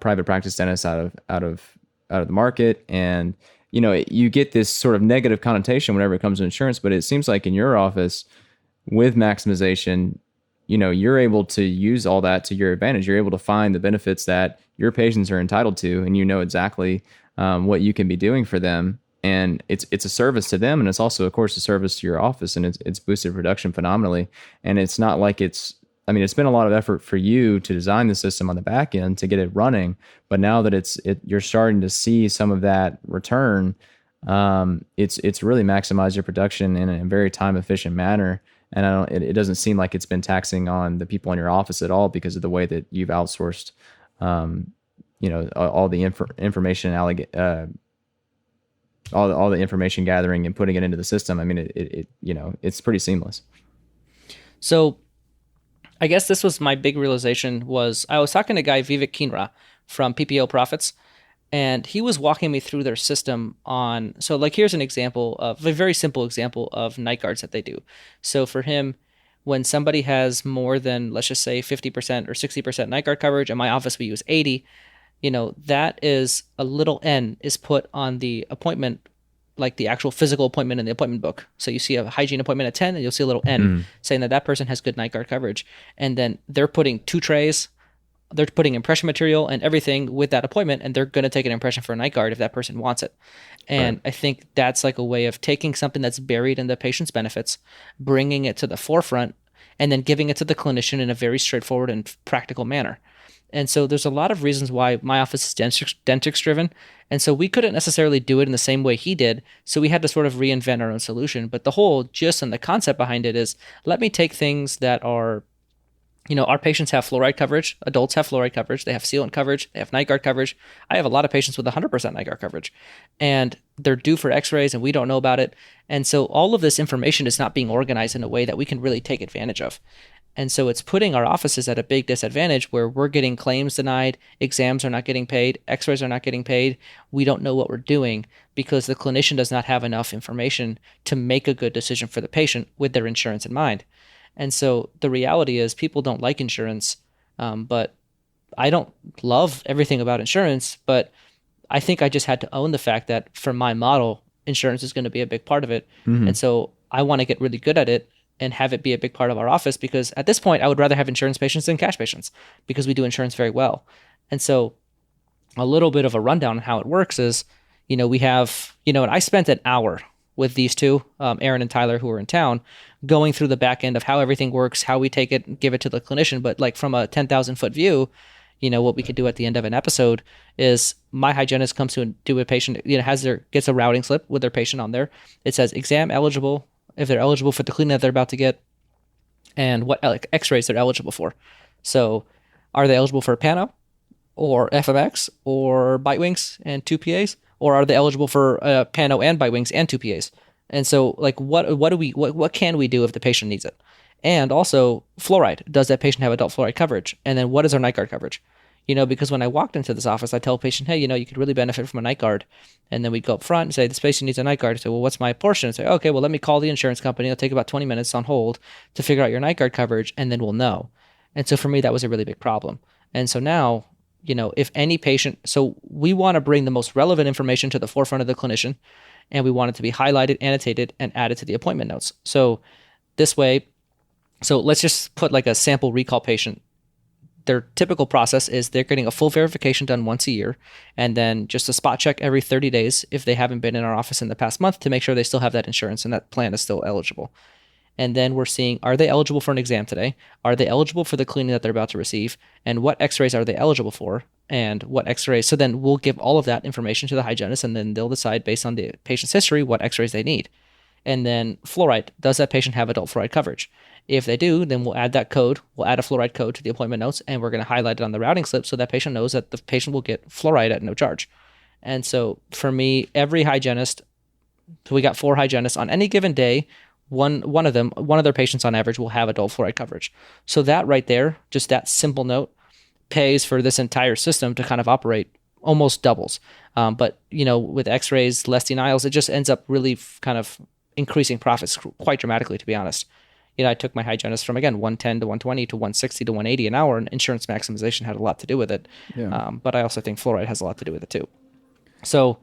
private practice dentists out of the market, and you get this sort of negative connotation whenever it comes to insurance. But it seems like in your office with maximization, you're able to use all that to your advantage. You're able to find the benefits that your patients are entitled to, and you know exactly what you can be doing for them. And it's a service to them, and it's also, of course, a service to your office, and it's boosted production phenomenally. And it's not like I mean, it's been a lot of effort for you to design the system on the back end to get it running, but now that you're starting to see some of that return, it's really maximized your production in a very time efficient manner. And it doesn't seem like it's been taxing on the people in your office at all because of the way that you've outsourced, all the information, all the information gathering and putting it into the system. I mean, it's pretty seamless. So I guess this was my big realization was I was talking to guy Vivek Kinra from PPO Profits, and he was walking me through their system on, so like here's an example of a very simple example of night guards that they do. So for him, when somebody has more than, let's just say, 50% or 60% night guard coverage, in my office we use 80, that is a little N is put on the appointment, like the actual physical appointment in the appointment book. So you see a hygiene appointment at 10 and you'll see a little N Mm. saying that that person has good night guard coverage. And then they're putting two trays, they're putting impression material and everything with that appointment, and they're going to take an impression for a night guard if that person wants it. Right. And I think that's like a way of taking something that's buried in the patient's benefits, bringing it to the forefront, and then giving it to the clinician in a very straightforward and practical manner. And so there's a lot of reasons why my office is dentix driven. And so we couldn't necessarily do it in the same way he did. So we had to sort of reinvent our own solution. But the whole gist and the concept behind it is let me take things that are, our patients have fluoride coverage. Adults have fluoride coverage. They have sealant coverage. They have night guard coverage. I have a lot of patients with 100% night guard coverage. And they're due for x-rays and we don't know about it. And so all of this information is not being organized in a way that we can really take advantage of. And so it's putting our offices at a big disadvantage where we're getting claims denied, exams are not getting paid, x-rays are not getting paid. We don't know what we're doing because the clinician does not have enough information to make a good decision for the patient with their insurance in mind. And so the reality is people don't like insurance, but I don't love everything about insurance, but I think I just had to own the fact that for my model, insurance is going to be a big part of it. Mm-hmm. And so I want to get really good at it and have it be a big part of our office because at this point I would rather have insurance patients than cash patients because we do insurance very well. And so a little bit of a rundown on how it works is, we have, and I spent an hour with these two, Aaron and Tyler, who were in town, going through the back end of how everything works, how we take it and give it to the clinician. But like from a 10,000 foot view, what we could do at the end of an episode is my hygienist comes to do a patient, gets a routing slip with their patient on there. It says exam eligible, if they're eligible for the cleaning that they're about to get, and what x-rays they're eligible for. So are they eligible for Pano or FMX or bite wings and 2 PAs? Or are they eligible for Pano and bite wings and 2 PAs? And so like what can we do if the patient needs it? And also fluoride. Does that patient have adult fluoride coverage? And then what is our night guard coverage? Because when I walked into this office, I tell a patient, hey, you could really benefit from a night guard. And then we go up front and say, this patient needs a night guard. I say, well, what's my portion? I say, okay, well, let me call the insurance company. It'll take about 20 minutes on hold to figure out your night guard coverage, and then we'll know. And so for me, that was a really big problem. And so now, if any patient, so we want to bring the most relevant information to the forefront of the clinician, and we want it to be highlighted, annotated, and added to the appointment notes. So this way, so let's just put like a sample recall patient. Their typical process is they're getting a full verification done once a year, and then just a spot check every 30 days if they haven't been in our office in the past month to make sure they still have that insurance and that plan is still eligible. And then we're seeing, are they eligible for an exam today? Are they eligible for the cleaning that they're about to receive? And what x-rays are they eligible for? And what x-rays? So then we'll give all of that information to the hygienist, and then they'll decide based on the patient's history what x-rays they need. And then fluoride, does that patient have adult fluoride coverage? If they do, then we'll add that code. We'll add a fluoride code to the appointment notes, and we're going to highlight it on the routing slip so that patient knows that the patient will get fluoride at no charge. And so for me, every hygienist, so we got 4 hygienists on any given day, one of their patients on average will have adult fluoride coverage. So that right there, just that simple note, pays for this entire system to kind of operate almost doubles. But with x-rays, less denials, it just ends up really kind of increasing profits quite dramatically, to be honest. I took my hygienist from, again, 110 to 120 to 160 to 180 an hour, and insurance maximization had a lot to do with it. Yeah. But I also think fluoride has a lot to do with it too. So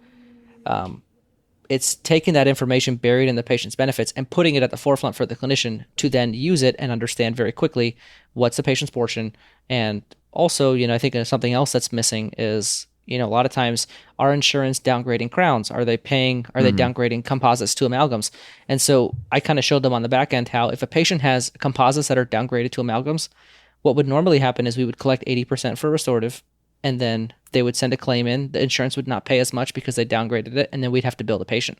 it's taking that information buried in the patient's benefits and putting it at the forefront for the clinician to then use it and understand very quickly what's the patient's portion. And also, I think something else that's missing is, a lot of times our insurance downgrading crowns. Are they downgrading composites to amalgams? And so I kind of showed them on the back end how if a patient has composites that are downgraded to amalgams, what would normally happen is we would collect 80% for restorative, and then they would send a claim in. The insurance would not pay as much because they downgraded it, and then we'd have to bill the patient.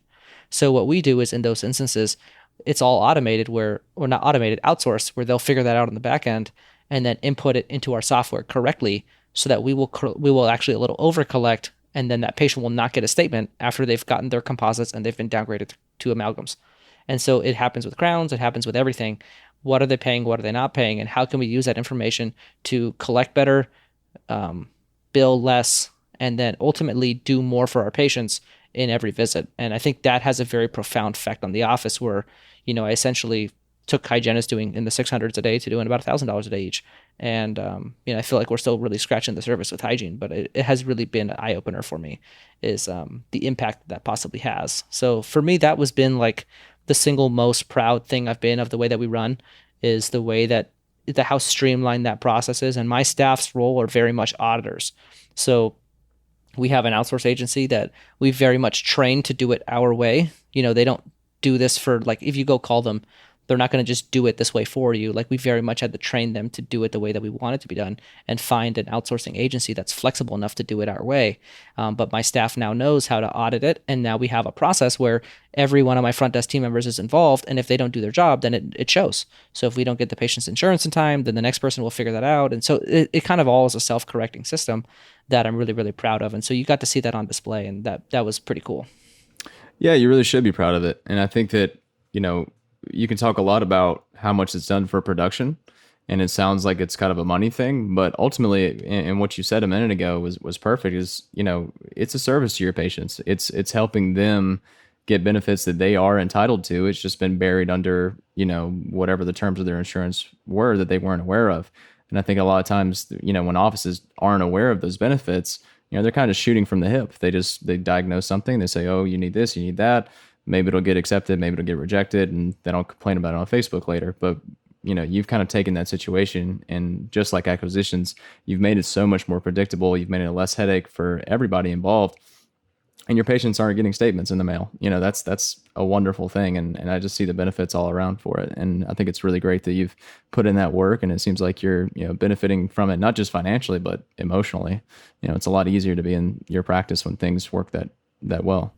So what we do is in those instances, it's all automated not automated, outsourced, where they'll figure that out on the back end and then input it into our software correctly so that we will actually a little over collect, and then that patient will not get a statement after they've gotten their composites and they've been downgraded to amalgams. And so it happens with crowns, it happens with everything. What are they paying? What are they not paying? And how can we use that information to collect better, bill less, and then ultimately do more for our patients in every visit? And I think that has a very profound effect on the office where, I essentially took hygienists doing in the 600s a day to doing about $1,000 a day each. And, I feel like we're still really scratching the surface with hygiene, but it has really been an eye opener for me is the impact that possibly has. So for me, that was been like the single most proud thing I've been of the way that we run is the way that how streamlined that process is. And my staff's role are very much auditors. So we have an outsource agency that we very much train to do it our way. They don't do this for like, if you go call them, they're not going to just do it this way for you. Like we very much had to train them to do it the way that we want it to be done and find an outsourcing agency that's flexible enough to do it our way. But my staff now knows how to audit it. And now we have a process where every one of my front desk team members is involved. And if they don't do their job, then it shows. So if we don't get the patient's insurance in time, then the next person will figure that out. And so it kind of all is a self-correcting system that I'm really, really proud of. And so you got to see that on display, and that was pretty cool. Yeah, you really should be proud of it. And I think that, you can talk a lot about how much it's done for production, and it sounds like it's kind of a money thing, but ultimately, and what you said a minute ago was perfect, is, it's a service to your patients. It's helping them get benefits that they are entitled to. It's just been buried under, whatever the terms of their insurance were that they weren't aware of. And I think a lot of times, when offices aren't aware of those benefits, they're kind of shooting from the hip. They diagnose something. They say, oh, you need this, you need that. Maybe it'll get accepted, maybe it'll get rejected, and then I'll complain about it on Facebook later. But, you've kind of taken that situation, and just like acquisitions, you've made it so much more predictable. You've made it a less headache for everybody involved, and your patients aren't getting statements in the mail. That's a wonderful thing, and I just see the benefits all around for it. And I think it's really great that you've put in that work, and it seems like you're benefiting from it, not just financially, but emotionally. It's a lot easier to be in your practice when things work that well.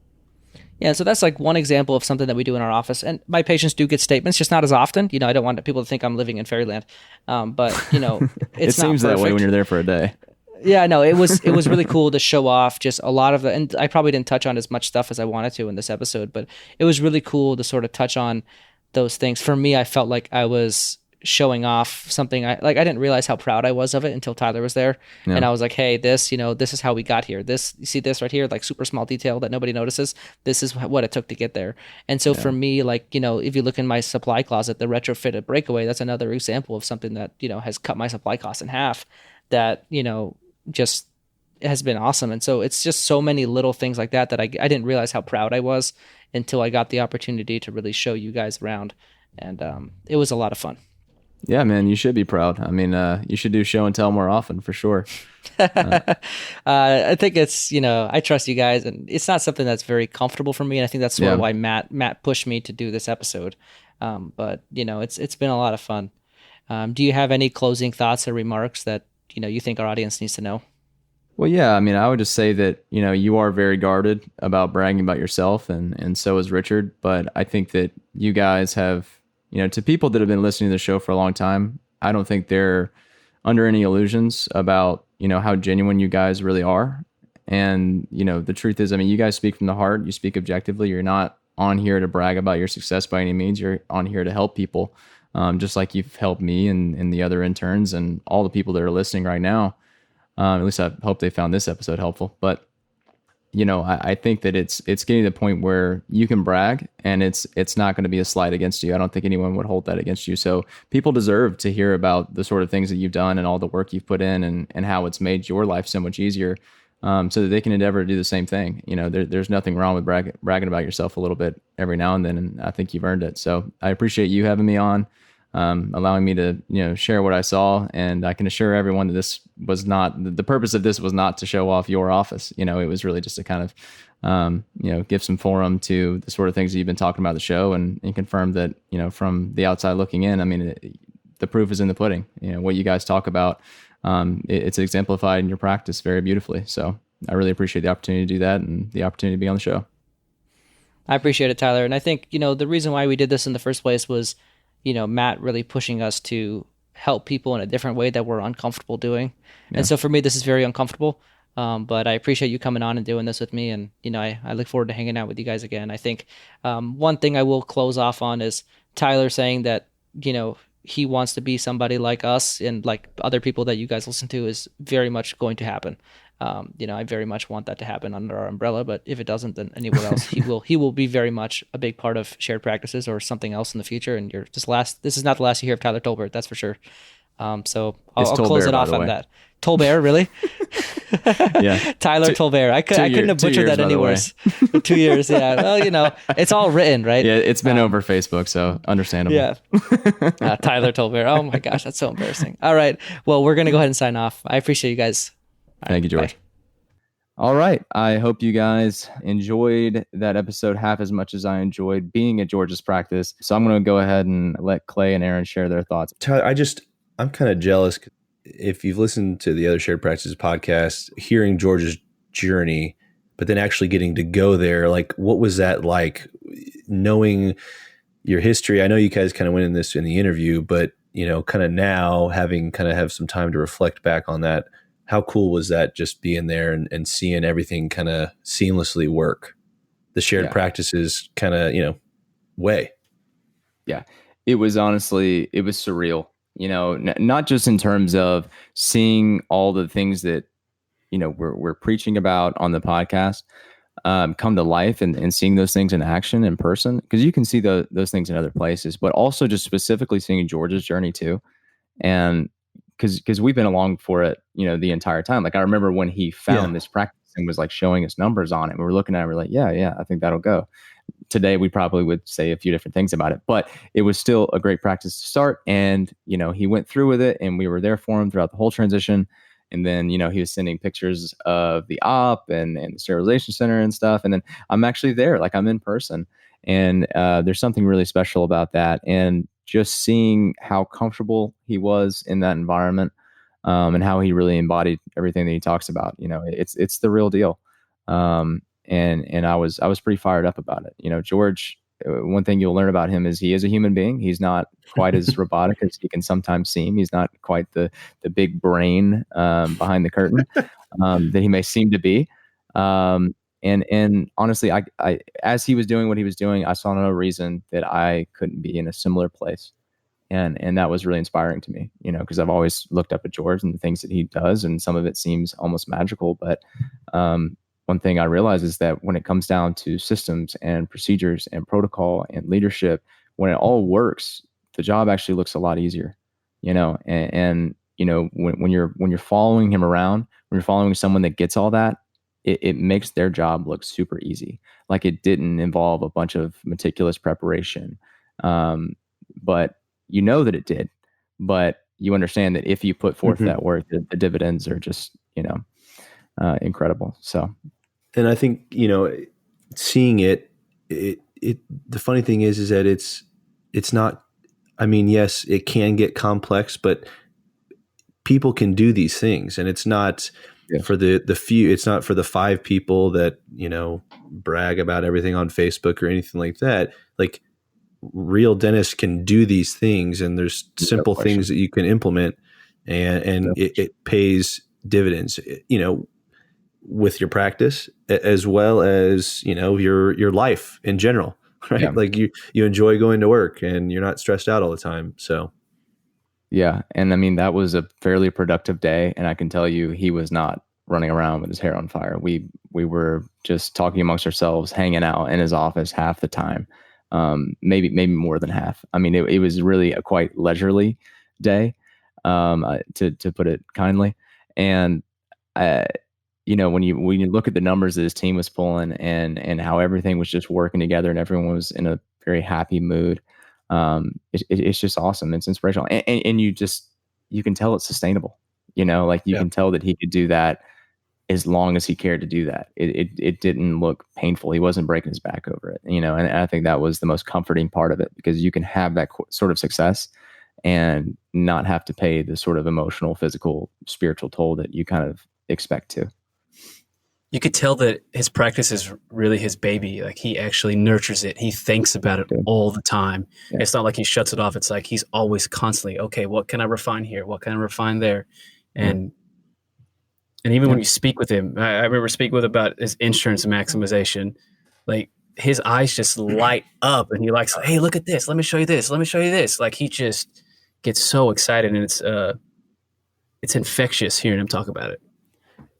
Yeah, so that's like one example of something that we do in our office. And my patients do get statements, just not as often. I don't want people to think I'm living in fairyland. But, it's it seems not that way when you're there for a day. Yeah, no, it was really cool to show off just a lot of the, and I probably didn't touch on as much stuff as I wanted to in this episode, but it was really cool to sort of touch on those things. For me, I felt like I was showing off something I didn't realize how proud I was of it until Tyler was there. Yeah. And I was like, hey, this, this is how we got here. This, you see this right here, like super small detail that nobody notices. This is what it took to get there. And so Yeah. for me, like, if you look in my supply closet, the retrofitted breakaway, that's another example of something that, has cut my supply cost in half that, just has been awesome. And so it's just so many little things like that I didn't realize how proud I was until I got the opportunity to really show you guys around. And it was a lot of fun. Yeah, man, you should be proud. I mean, you should do show and tell more often for sure. I think it's, I trust you guys, and it's not something that's very comfortable for me. And I think that's sort of Yeah. why Matt pushed me to do this episode. But it's been a lot of fun. Do you have any closing thoughts or remarks that you think our audience needs to know? Well, yeah, I mean, I would just say that, you are very guarded about bragging about yourself, and so is Richard. But I think that you guys have, to people that have been listening to the show for a long time, I don't think they're under any illusions about, how genuine you guys really are. And, the truth is, I mean, you guys speak from the heart, you speak objectively. You're not on here to brag about your success by any means. You're on here to help people, just like you've helped me and the other interns and all the people that are listening right now. At least I hope they found this episode helpful. But I think that it's getting to the point where you can brag, and it's not going to be a slight against you. I don't think anyone would hold that against you. So people deserve to hear about the sort of things that you've done and all the work you've put in, and how it's made your life so much easier, so that they can endeavor to do the same thing. There's nothing wrong with bragging about yourself a little bit every now and then, and I think you've earned it. So I appreciate you having me on. Allowing me to share what I saw, and I can assure everyone that this was not the purpose of this was not to show off your office. It was really just to kind of give some forum to the sort of things that you've been talking about the show, and confirm that from the outside looking in, I mean, the proof is in the pudding. What you guys talk about, it's exemplified in your practice very beautifully. So I really appreciate the opportunity to do that and the opportunity to be on the show. I appreciate it, Tyler. And I think, the reason why we did this in the first place was, Matt really pushing us to help people in a different way that we're uncomfortable doing. Yeah. And so for me, this is very uncomfortable. But I appreciate you coming on and doing this with me. And, I look forward to hanging out with you guys again. I think one thing I will close off on is Tyler saying that, he wants to be somebody like us and like other people that you guys listen to is very much going to happen. I very much want that to happen under our umbrella, but if it doesn't, then anywhere else, he will be very much a big part of shared practices or something else in the future. And this is not the last you hear of Tyler Tolbert, that's for sure. So I'll close it off on that. Tolbert, really? Yeah. Tyler Tolbert. I couldn't have butchered that any worse. 2 years. Yeah. Well, it's all written, right? Yeah. It's been over Facebook, so understandable. Yeah. Tyler Tolbert. Oh my gosh, that's so embarrassing. All right. Well, we're going to go ahead and sign off. I appreciate you guys. Thank you, George. Bye. All right. I hope you guys enjoyed that episode half as much as I enjoyed being at George's practice. So I'm going to go ahead and let Clay and Aaron share their thoughts. Tyler, I'm kind of jealous. If you've listened to the other Shared Practices podcast, hearing George's journey, but then actually getting to go there, like what was that like? Knowing your history, I know you guys kind of went in this in the interview, but kind of now having kind of have some time to reflect back on that. How cool was that just being there and seeing everything kind of seamlessly work? The shared practices kind of, way. Yeah, it was surreal, not just in terms of seeing all the things that, we're preaching about on the podcast come to life and seeing those things in action in person, because you can see those things in other places, but also just specifically seeing George's journey too. And because we've been along for it, the entire time. Like I remember when he found this practice and was like showing us numbers on it. We were looking at it, we're like, yeah, I think that'll go. Today, we probably would say a few different things about it, but it was still a great practice to start. And, he went through with it and we were there for him throughout the whole transition. And then, he was sending pictures of the op and the sterilization center and stuff. And then I'm actually there, like I'm in person. And there's something really special about that. And just seeing how comfortable he was in that environment, and how he really embodied everything that he talks about. It's the real deal. And I was pretty fired up about it. George, one thing you'll learn about him is he is a human being. He's not quite as robotic as he can sometimes seem. He's not quite the big brain behind the curtain that he may seem to be. And honestly, I as he was doing what he was doing, I saw no reason that I couldn't be in a similar place. And that was really inspiring to me, because I've always looked up at George and the things that he does, and some of it seems almost magical. But one thing I realize is that when it comes down to systems and procedures and protocol and leadership, when it all works, the job actually looks a lot easier, and when you're following him around, when you're following someone that gets all that, it makes their job look super easy. Like it didn't involve a bunch of meticulous preparation. But that it did, but you understand that if you put forth Mhm. that work, the dividends are just, incredible. So And I think, seeing it the funny thing is that it's not, I mean, yes, it can get complex, but people can do these things, and it's not yes, for the few. It's not for the 5 people that brag about everything on Facebook or anything like that. Like, real dentists can do these things, and there's no simple things question. that you can implement, and No, it pays dividends. With your practice, as well as your life in general, yeah, right? Like you enjoy going to work, and you're not stressed out all the time. So yeah, and I mean that was a fairly productive day, and I can tell you he was not running around with his hair on fire. We were just talking amongst ourselves, hanging out in his office half the time, maybe more than half. I mean, it was really a quite leisurely day, to put it kindly, and uh, when you look at the numbers that his team was pulling and how everything was just working together and everyone was in a very happy mood, it's just awesome. It's inspirational, and you can tell it's sustainable. Like you yeah. can tell that he could do that as long as he cared to do that. It didn't look painful. He wasn't breaking his back over it. And I think that was the most comforting part of it, because you can have that sort of success and not have to pay the sort of emotional, physical, spiritual toll that you kind of expect to. You could tell that his practice is really his baby. Like he actually nurtures it. He thinks about it Yeah. all the time. Yeah. It's not like he shuts it off. It's like he's always constantly, okay, what can I refine here? What can I refine there? Yeah. And even when Yeah. you speak with him, I remember speaking with him about his insurance maximization. Like his eyes just light up, and he likes, hey, look at this. Let me show you this. Let me show you this. Like he just gets so excited, and it's infectious hearing him talk about it.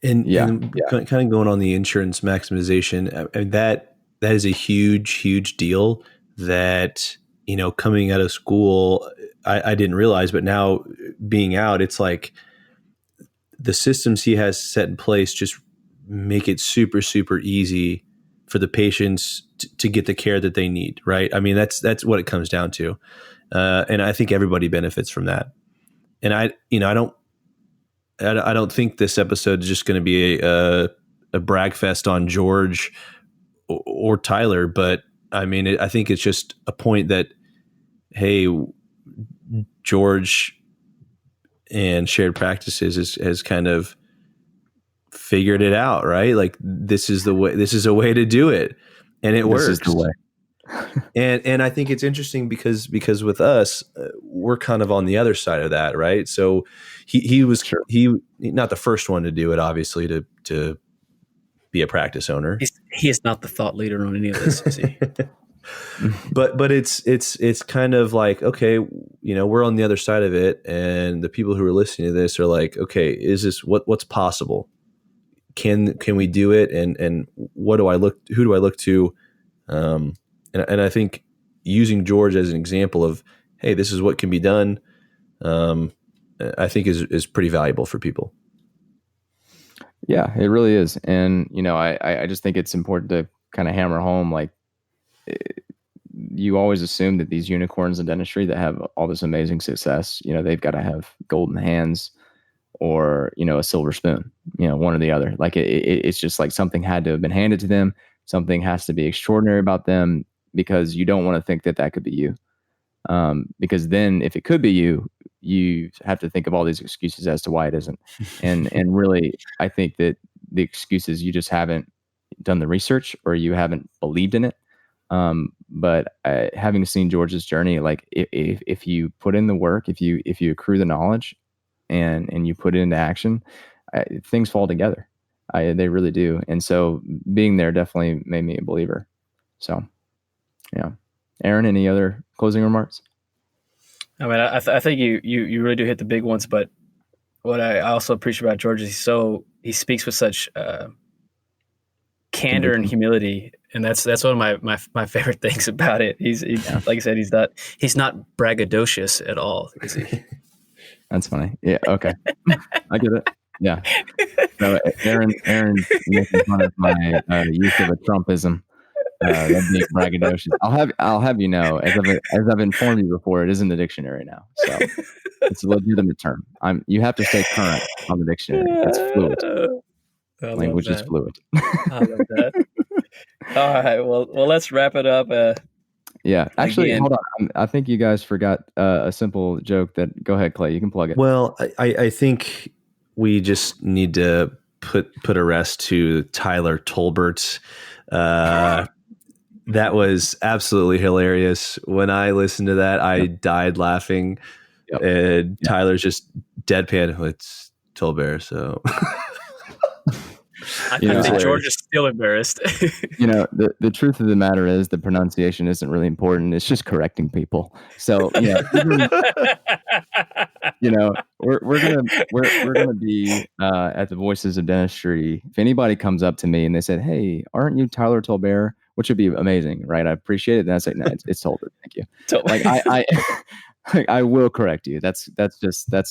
Yeah. And kind of going on the insurance maximization, that is a huge deal that, coming out of school, I didn't realize, but now being out, it's like the systems he has set in place just make it super easy for the patients to get the care that they need. Right. I mean, that's what it comes down to. And I think everybody benefits from that. And I don't think this episode is just going to be a brag fest on George or Tyler, but I mean, I think it's just a point that, hey, George and shared practices has kind of figured it out, right? Like this is the way, this is a way to do it, and it This is works. the way. And I think it's interesting because with us, we're kind of on the other side of that, right? So he was Sure. he not the first one to do it, obviously, to be a practice owner. He is not the thought leader on any of this, is he? but it's kind of like, okay, we're on the other side of it, and the people who are listening to this are like, okay, is this what's possible? Can we do it? And who do I look to? And I think using George as an example of, hey, this is what can be done, I think is pretty valuable for people. Yeah, it really is. And, I just think it's important to kind of hammer home, like, you always assume that these unicorns in dentistry that have all this amazing success, they've got to have golden hands or, a silver spoon, one or the other. Like it's just like something had to have been handed to them. Something has to be extraordinary about them, because you don't want to think that that could be you. Because then if it could be you have to think of all these excuses as to why it isn't. And really, I think that the excuses, you just haven't done the research or you haven't believed in it. But having seen George's journey, like if you put in the work, if you accrue the knowledge and you put it into action, things fall together. They really do. And so being there definitely made me a believer. So, yeah. Aaron, any other closing remarks? I mean, I think you really do hit the big ones, but what I also appreciate about George is he speaks with such candor and Conviction. humility, and that's one of my favorite things about it. Yeah. Like I said, he's not braggadocious at all. Is he? That's funny. Yeah. Okay. I get it. Yeah. So Aaron's making fun of my use of a Trumpism. That'd be braggadocious. I'll have you know, as I've informed you before, it is in the dictionary now. So it's a legitimate term. You have to stay current on the dictionary. It's fluid. Language is fluid. I love that. All right. Well, let's wrap it up. Yeah. Actually, Again. hold on. I think you guys forgot a simple joke that. Go ahead, Clay. You can plug it. Well, I think we just need to put a rest to Tyler Tolbert. That was absolutely hilarious. When I listened to that, I died laughing. Yep. And Tyler's just deadpan. It's Tolbert, so. I think George is still embarrassed. The truth of the matter is the pronunciation isn't really important. It's just correcting people. So we're gonna be at the Voices of Dentistry. If anybody comes up to me and they said, "Hey, aren't you Tyler Tolbert?" Which would be amazing, right? I appreciate it. And I say, "No, it's Tolbert. Thank you." Totally. Like I will correct you. That's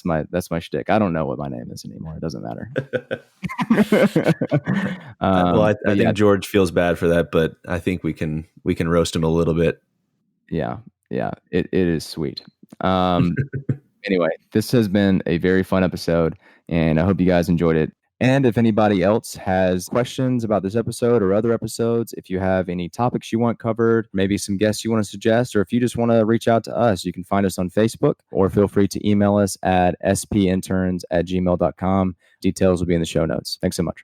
my shtick. I don't know what my name is anymore. It doesn't matter. Well, I think George feels bad for that, but I think we can roast him a little bit. Yeah. It is sweet. Anyway, this has been a very fun episode, and I hope you guys enjoyed it. And if anybody else has questions about this episode or other episodes, if you have any topics you want covered, maybe some guests you want to suggest, or if you just want to reach out to us, you can find us on Facebook, or feel free to email us at spinterns@gmail.com. Details will be in the show notes. Thanks so much.